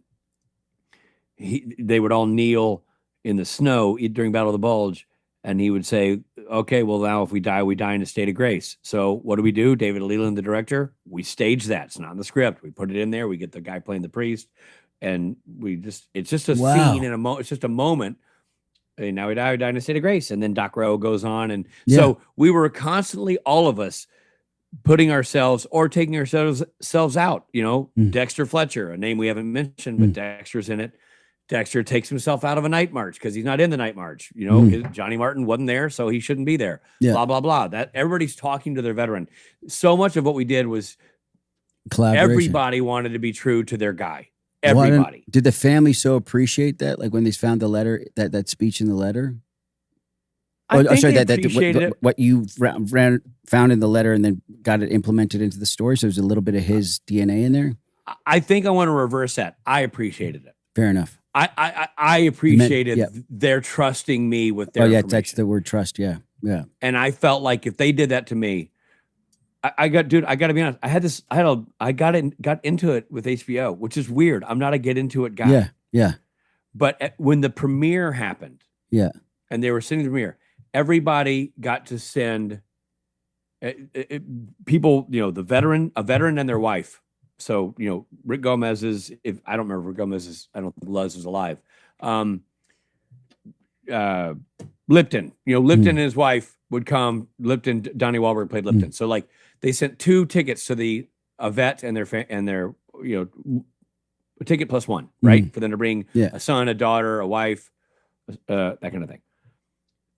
they would all kneel in the snow during Battle of the Bulge. And he would say, okay, well, now if we die in a state of grace. So what do? David Leland, the director, we stage that. It's not in the script. We put it in there. We get the guy playing the priest. And it's just a scene in it's just a moment. And now we die in a state of grace. And then Doc Rowe goes on. And so we were constantly, all of us, putting ourselves or taking ourselves out, Dexter Fletcher, a name we haven't mentioned, but Dexter's in it. Dexter takes himself out of a night march because he's not in the night march. Johnny Martin wasn't there, so he shouldn't be there. Yeah. Blah, blah, blah. That everybody's talking to their veteran. So much of what we did was everybody wanted to be true to their guy. Everybody. Did the family so appreciate that? Like when they found the letter, that speech in the letter? What you found in the letter and then got it implemented into the story. So there's a little bit of his DNA in there. I think I want to reverse that. I appreciated it. Fair enough. I appreciated their trusting me with their information. That's the word trust. Yeah. And I felt like if they did that to me, I got to be honest. I got into it with HBO, which is weird. I'm not a get into it guy. Yeah. But when the premiere happened, and they were sitting the premiere, everybody got to send people, a veteran and their wife. So, Rick Gomez's, I don't remember Rick Gomez's, I don't think Luz was alive. Lipton, Lipton and his wife would come. Lipton, Donnie Wahlberg played Lipton. So like they sent 2 tickets to a vet and their a ticket plus one, right? For them to bring a son, a daughter, a wife, that kind of thing.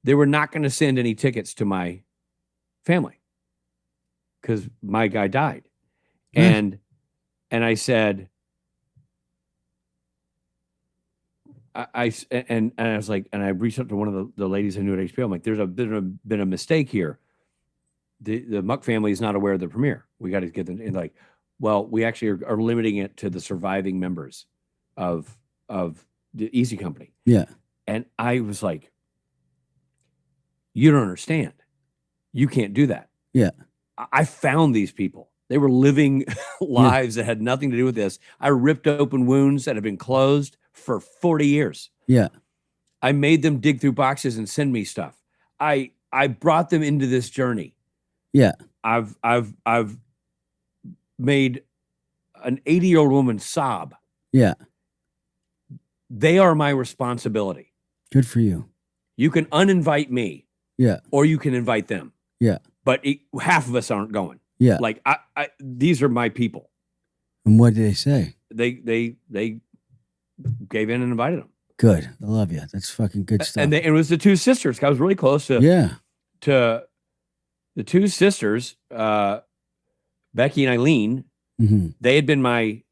They were not going to send any tickets to my family because my guy died. And I said, I was like, and I reached out to one of the ladies I knew at HBO. I'm like, there's been a mistake here. The Muck family is not aware of the premiere. We got to get them in. Like, well, we actually are limiting it to the surviving members of the Easy Company. Yeah. And I was like, you don't understand. You can't do that. Yeah. I found these people. They were living lives that had nothing to do with this. I ripped open wounds that had been closed for 40 years. Yeah. I made them dig through boxes and send me stuff. I brought them into this journey. Yeah. I've made an 80-year-old woman sob. Yeah. They are my responsibility. Good for you. You can uninvite me. Yeah. Or you can invite them. Yeah. But half of us aren't going. Yeah. Like these are my people. And what did they say? They gave in and invited them. Good. I love you. That's fucking good stuff. And it was the 2 sisters. I was really close to the two sisters, Becky and Eileen, they had been my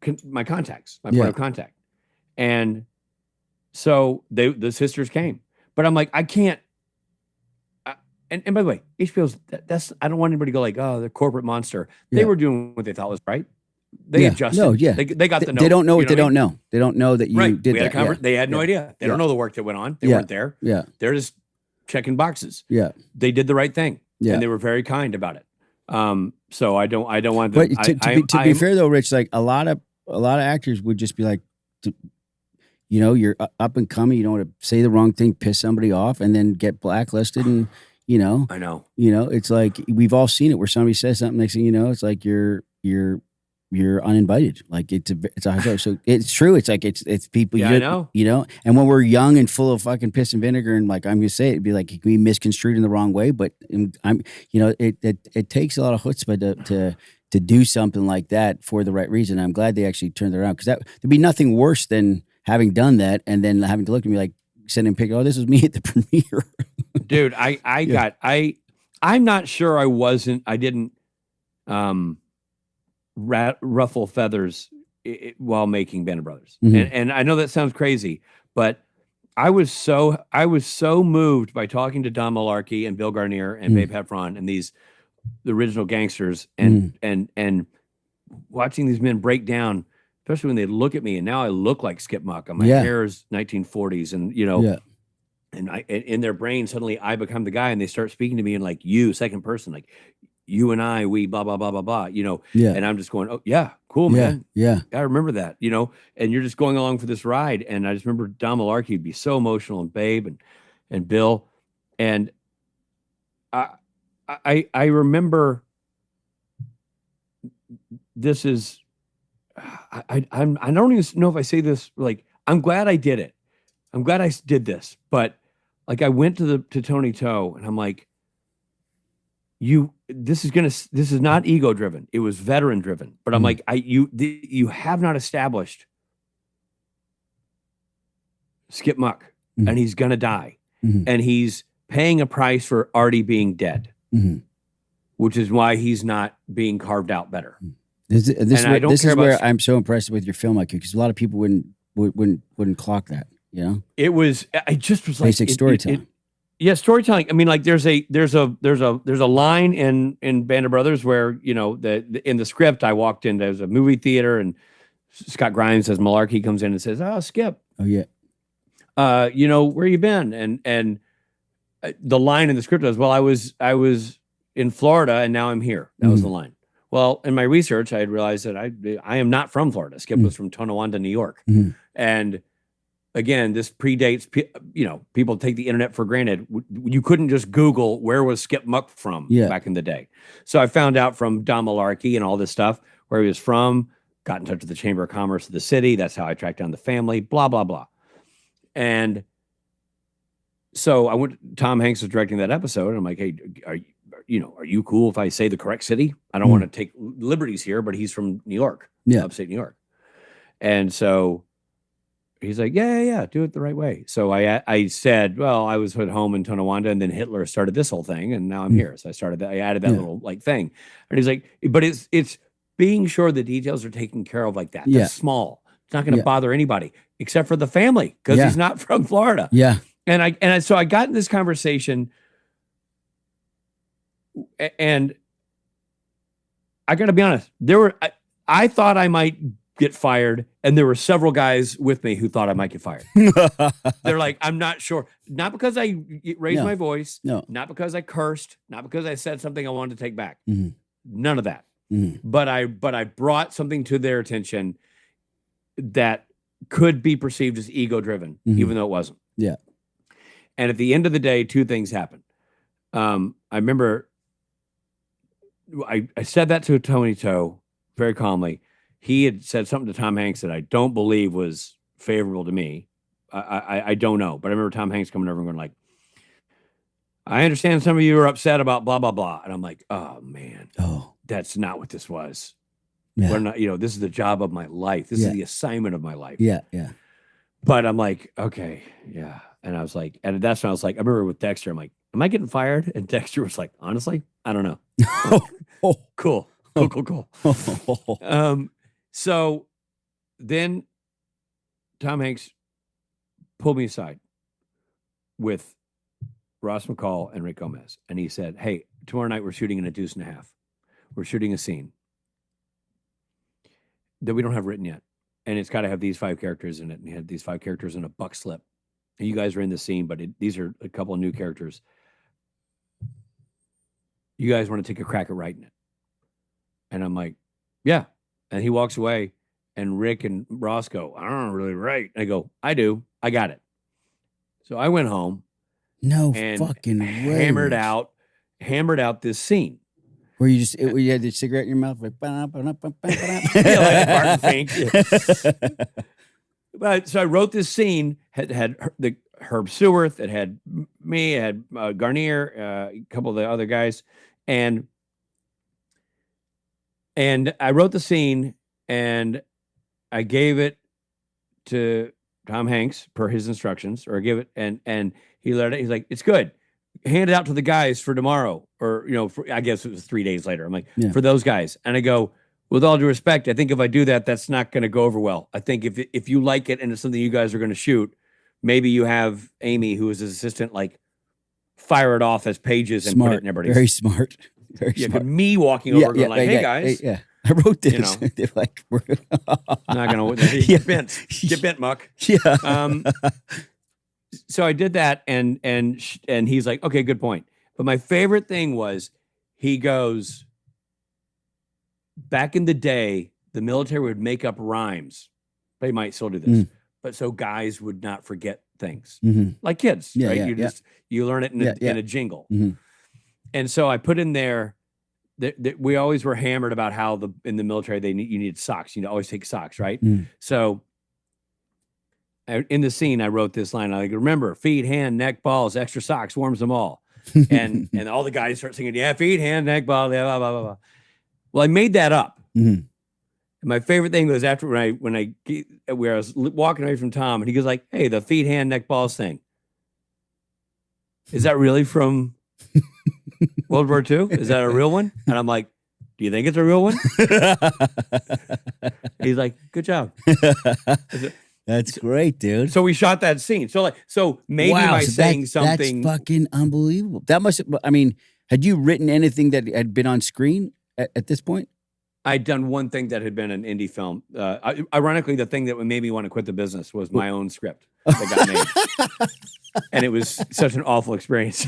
contacts, my point of contact. And so the sisters came, but I'm like, I can't. And by the way, HBO's that's I don't want anybody to go like, oh, the corporate monster. They were doing what they thought was right. They adjusted. No, they got the note. They don't know what they don't know. They don't know that you did that. They had no idea. They don't know the work that went on. They weren't there. Yeah. They're just checking boxes. Yeah. They did the right thing. Yeah. And they were very kind about it. So I don't want them. But to be fair though, Rich, like a lot of actors would just be like, you're up and coming. You don't want to say the wrong thing, piss somebody off, and then get blacklisted. And I know. It's like we've all seen it where somebody says something. Next thing you know, it's like you're uninvited. Like it's a high. So it's true. It's like it's people. Yeah, I know. And when we're young and full of fucking piss and vinegar, and like I'm gonna say, it'd be like it can be misconstrued in the wrong way. But it takes a lot of chutzpah to do something like that for the right reason. I'm glad they actually turned it around, because there'd be nothing worse than having done that and then having to look at me like sending a picture. Oh, this was me at the premiere. Dude, I'm not sure I didn't ruffle feathers while making Band of Brothers. And I know that sounds crazy, but I was so moved by talking to Don Malarkey and Bill Garnier and Babe Heffron and the original gangsters and watching these men break down, especially when they look at me, and now I look like Skip Muck. My hair is 1940s, and and in their brain, suddenly I become the guy, and they start speaking to me in like you, second person, like you and I, we blah blah blah blah blah, and I'm just going, oh yeah, cool, man, I remember that, and you're just going along for this ride. And I just remember Don Malarkey would be so emotional, and Babe and Bill, and I remember this is. I don't even know if I say this, like, I'm glad I did it. I'm glad I did this. But like, I went to Tony Toe, and I'm like, this is not ego driven. It was veteran driven. But I'm like, you have not established Skip Muck, and he's going to die. And he's paying a price for Artie being dead, which is why he's not being carved out better. This is where I'm so impressed with your film IQ, because a lot of people wouldn't clock that. It was. I just was like basic storytelling. Storytelling. I mean, like there's a line in Band of Brothers where in the script I walked in. There's a movie theater, and Scott Grimes as Malarkey comes in and says, "Oh, Skip. Oh yeah. Where you been?" And the line in the script was, "Well, I was in Florida, and now I'm here." That was the line. Well, in my research, I had realized that I am not from Florida. Skip was from Tonawanda, New York. And again, this predates, people take the internet for granted. You couldn't just Google where was Skip Muck from back in the day. So I found out from Don Malarkey and all this stuff, where he was from, got in touch with the Chamber of Commerce of the city. That's how I tracked down the family, blah, blah, blah. And so Tom Hanks was directing that episode, and I'm like, hey, are you cool if I say the correct city? I don't want to take liberties here, but he's from New York, upstate New York. And so he's like, yeah, do it the right way. So I said, well, I was at home in Tonawanda, and then Hitler started this whole thing, and now I'm here. So I added that little like thing. And he's like, but it's being sure the details are taken care of like that. That's small. It's not going to bother anybody except for the family, because he's not from Florida. Yeah. So I got in this conversation, and I got to be honest, I thought I might get fired, and there were several guys with me who thought I might get fired. They're like, I'm not sure. Not because I raised my voice, not because I cursed, not because I said something I wanted to take back. None of that. But I brought something to their attention that could be perceived as ego driven, even though it wasn't. Yeah. And at the end of the day, two things happened. I remember I said that to Tony Toe very calmly. He had said something to Tom Hanks that I don't believe was favorable to me. I don't know. But I remember Tom Hanks coming over and going like, I understand some of you are upset about blah, blah, blah. And I'm like, oh, man. Oh, that's not what this was. Yeah. We're not, this is the job of my life. This is the assignment of my life. Yeah, yeah. But I'm like, okay, yeah. And I was like, and that's when I was like, I remember with Dexter, I'm like, am I getting fired? And Dexter was like, honestly, I don't know. Cool. So then Tom Hanks pulled me aside with Ross McCall and Rick Gomez. And he said, hey, tomorrow night we're shooting in a deuce and a half. We're shooting a scene that we don't have written yet. And it's got to have these 5 characters in it. And he had these 5 characters in a buck slip. And you guys are in the scene, but these are a couple of new characters. You guys want to take a crack at writing it? And I'm like, yeah. And he walks away, and Rick and Ross go, I don't really write. And I go, I do. I got it. So I went home. No and fucking way. Hammered out this scene. Where you just you had the cigarette in your mouth, like like Barton Fink. But so I wrote this scene. Had the Herb Seworth. It had me. It had Garnier, a couple of the other guys, and I wrote the scene, and I gave it to Tom Hanks per his instructions, or I give it, and he let it. He's like, it's good. Hand it out to the guys for tomorrow, or I guess it was 3 days later. I'm like, for those guys, and I go, with all due respect, I think if I do that, that's not going to go over well. I think if you like it and it's something you guys are going to shoot, maybe you have Amy, who is his assistant, like fire it off as pages and put it in everybody's. Very smart. Very smart. Me walking over, going like, hey guys, I wrote this. They're like, we're not going to get bent, Muck. Yeah. So I did that, and he's like, okay, good point. But my favorite thing was, he goes, back in the day, the military would make up rhymes. They might still do this, but so guys would not forget things, like kids, right? You learn it in a jingle. And so I put in there that we always were hammered about how in the military you need socks. You always take socks, right? So in the scene, I wrote this line. I like, remember, feet, hand, neck, balls, extra socks warms them all. And all the guys start singing, yeah, feet, hand, neck, ball, blah, blah, blah, blah. Well, I made that up. And my favorite thing was after when I was walking away from Tom, and he goes like, hey, the feet, hand, neck, balls thing. Is that really from World War II? Is that a real one? And I'm like, do you think it's a real one? He's like, good job. That's great, dude. So we shot that scene. So maybe by saying something, that's fucking unbelievable. That must. I mean, had you written anything that had been on screen at this point? I'd done one thing that had been an indie film. Ironically, the thing that made me want to quit the business was my own script that got made, and it was such an awful experience.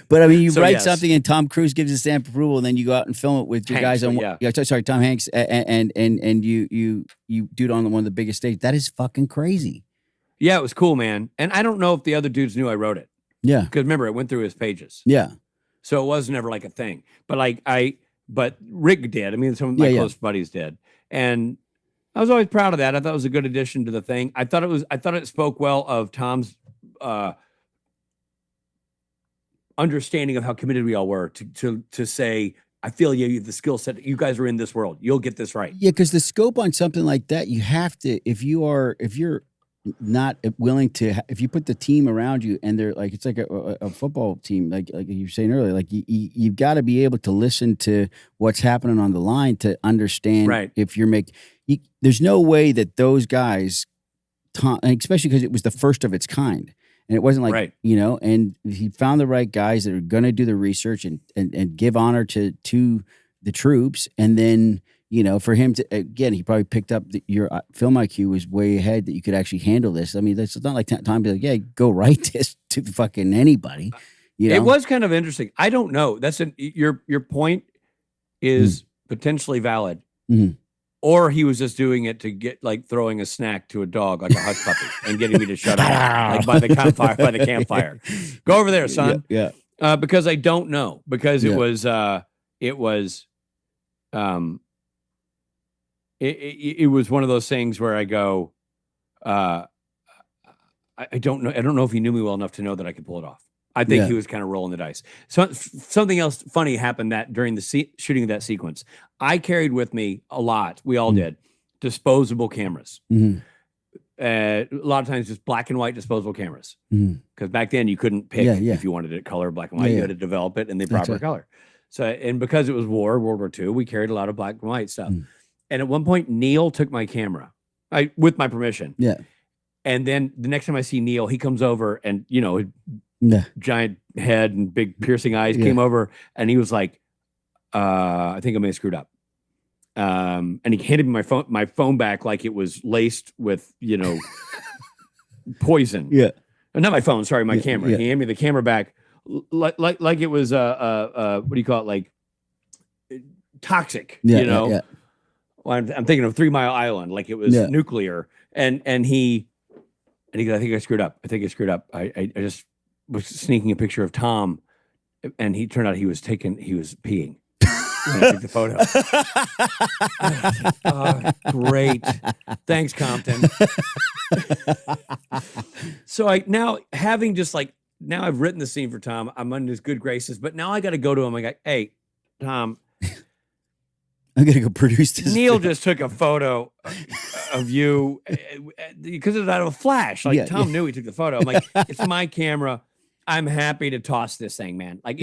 But I mean, you write something, and Tom Cruise gives a stamp of approval, and then you go out and film it with your guys on. Sorry, Tom Hanks, and you do it on one of the biggest stages. That is fucking crazy. Yeah, it was cool, man. And I don't know if the other dudes knew I wrote it. Yeah, because remember, it went through his pages. Yeah, so it was never like a thing. But but Rick did. I mean, some of my close buddies did, and I was always proud of that. I thought it was a good addition to the thing. I thought it spoke well of Tom's understanding of how committed we all were to say, I feel you have the skill set. You guys are in this world. You'll get this right. Yeah, because the scope on something like that, you have to, if you're not willing to, if you put the team around you and they're like, it's like a football team, like you were saying earlier, like you've got to be able to listen to what's happening on the line to understand if you're there's no way that those guys, especially because it was the first of its kind. And it wasn't like, and he found the right guys that are going to do the research and give honor to the troops. And then, for him to, again, he probably picked up your film IQ was way ahead that you could actually handle this. I mean, it's not like time to be like, yeah, go write this to fucking anybody. It was kind of interesting. I don't know. Your point is potentially valid. Or he was just doing it to get throwing a snack to a dog like a hush puppy and getting me to shut up by the campfire. Go over there, son. Yeah. Because I don't know. Because it was one of those things where I go, I don't know. I don't know if he knew me well enough to know that I could pull it off. I think he was kind of rolling the dice. So something else funny happened during the shooting of that sequence. I carried with me a lot. We all did disposable cameras. a lot of times just black and white disposable cameras. Mm. Because back then you couldn't pick if you wanted it color black and white. You had to develop it in the proper color. So, and because it was World War II, we carried a lot of black and white stuff. Mm. And at one point, Neil took my camera, with my permission. Yeah. And then the next time I see Neil, he comes over and, giant head and big piercing eyes came over and he was like, I think I may have screwed up. And he handed me my phone back like it was laced with, poison. Yeah. Not my phone, sorry, my camera. Yeah. He handed me the camera back like it was what do you call it? Like toxic, Yeah. Well, I'm thinking of 3 Mile Island, like it was nuclear. And he goes, I think I screwed up. I just was sneaking a picture of Tom, and he turned out he was peeing. When I took the photo. Oh, great. Thanks, Compton. So now I've written the scene for Tom. I'm in his good graces, but now I got to go to him. I go, hey, Tom, I'm going to go produce this. Neil just took a photo of you because it was out of a flash. Like Tom knew he took the photo. I'm like, it's my camera. I'm happy to toss this thing, man. Like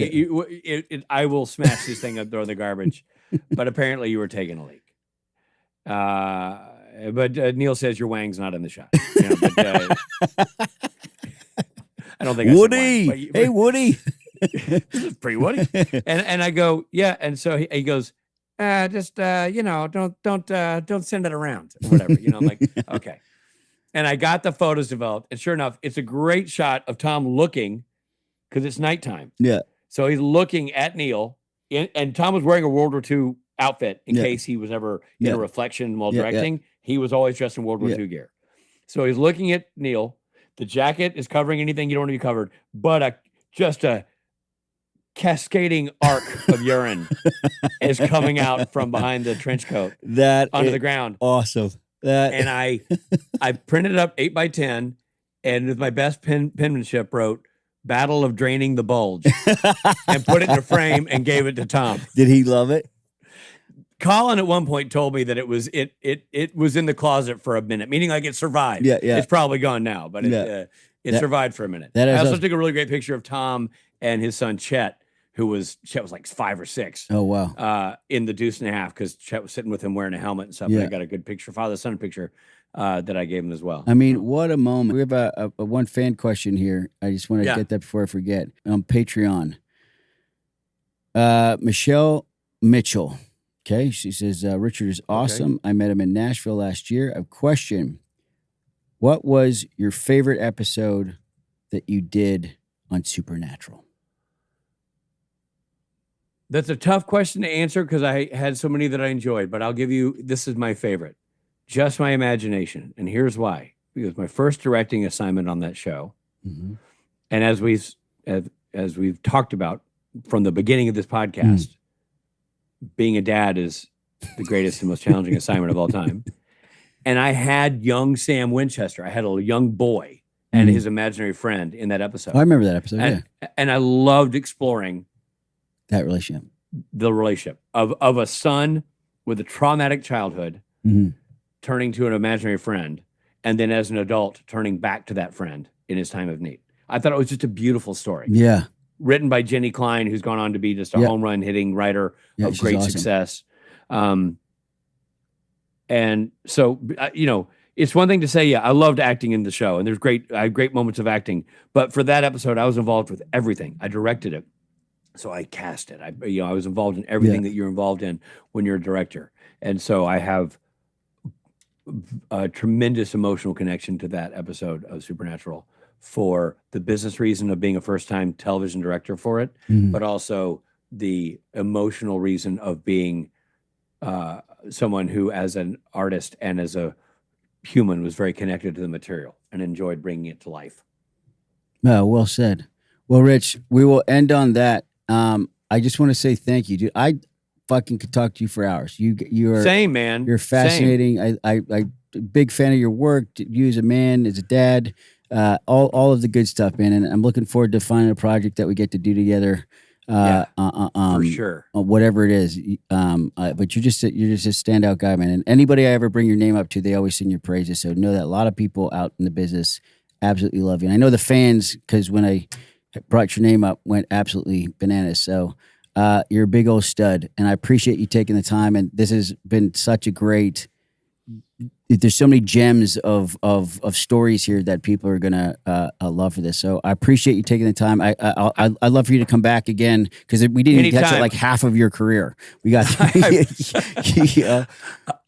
I will smash this thing and throw the garbage. But apparently you were taking a leak. But Neil says your wang's not in the shot. I don't think Woody. I said hey, Woody. This is pretty Woody. And I go, yeah. And so he goes, just don't send it around or whatever. I'm like, okay. And I got the photos developed, and sure enough, it's a great shot of Tom looking. Because it's nighttime. Yeah. So he's looking at Neil, and Tom was wearing a World War II outfit in case he was ever in a reflection while directing. He was always dressed in World War II gear. So he's looking at Neil. The jacket is covering anything you don't want to be covered, but just a cascading arc of urine is coming out from behind the trench coat onto the ground. Awesome. And I printed it up 8x10, and with my best penmanship wrote, Battle of Draining the Bulge, and put it in a frame and gave it to Tom. Did he love it? Colin at one point told me that it was in the closet for a minute, meaning like it survived. Yeah. It's probably gone now, but it survived for a minute. I also took a really great picture of Tom and his son Chet, Chet was like 5 or 6. Oh wow! In the deuce and a half, because Chet was sitting with him wearing a helmet and stuff. And I got a good picture, father-son picture. That I gave him as well. I mean, what a moment. We have a one fan question here. I just want to get that before I forget. On Patreon. Michelle Mitchell. Okay. She says, Richard is awesome. Okay. I met him in Nashville last year. A question. What was your favorite episode that you did on Supernatural? That's a tough question to answer because I had so many that I enjoyed, but I'll give you, this is my favorite. Just my imagination. And here's why. It was my first directing assignment on that show. Mm-hmm. And as we've talked about from the beginning of this podcast, being a dad is the greatest and most challenging assignment of all time. And I had young Sam Winchester. I had a young boy and his imaginary friend in that episode. Oh, I remember that episode, And I loved exploring that relationship. The relationship of a son with a traumatic childhood turning to an imaginary friend, and then as an adult turning back to that friend in his time of need. I thought it was just a beautiful story. Yeah. Written by Jenny Klein, who's gone on to be just a home run hitting writer of great success. And so, it's one thing to say, I loved acting in the show, and I had great moments of acting. But for that episode, I was involved with everything. I directed it. So I cast it. I was involved in everything that you're involved in when you're a director. And so I have a tremendous emotional connection to that episode of Supernatural for the business reason of being a first-time television director for it, but also the emotional reason of being someone who, as an artist and as a human, was very connected to the material and enjoyed bringing it to life. Oh, well said. Well, Rich, we will end on that. I just want to say thank you, dude. I fucking could talk to you for hours. You are same, man. You're fascinating. Same. I big fan of your work. You as a man, as a dad, all of the good stuff, man. And I'm looking forward to finding a project that we get to do together. For sure. Whatever it is. But you're just a standout guy, man. And anybody I ever bring your name up to, they always sing your praises. So know that a lot of people out in the business absolutely love you. And I know the fans, because when I brought your name up, went absolutely bananas. So you're a big old stud, and I appreciate you taking the time. And this has been such a great. There's so many gems of stories here that people are gonna love for this. So I appreciate you taking the time. I'd love for you to come back again, because we didn't even touch like half of your career. We got.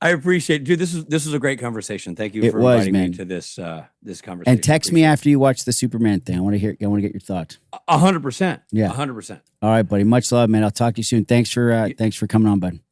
I appreciate it. Dude, this is a great conversation. Thank you for inviting me to this conversation. And text me after you watch the Superman thing. I want to get your thoughts. 100%. Yeah, 100%. All right, buddy. Much love, man. I'll talk to you soon. Thanks for coming on, bud.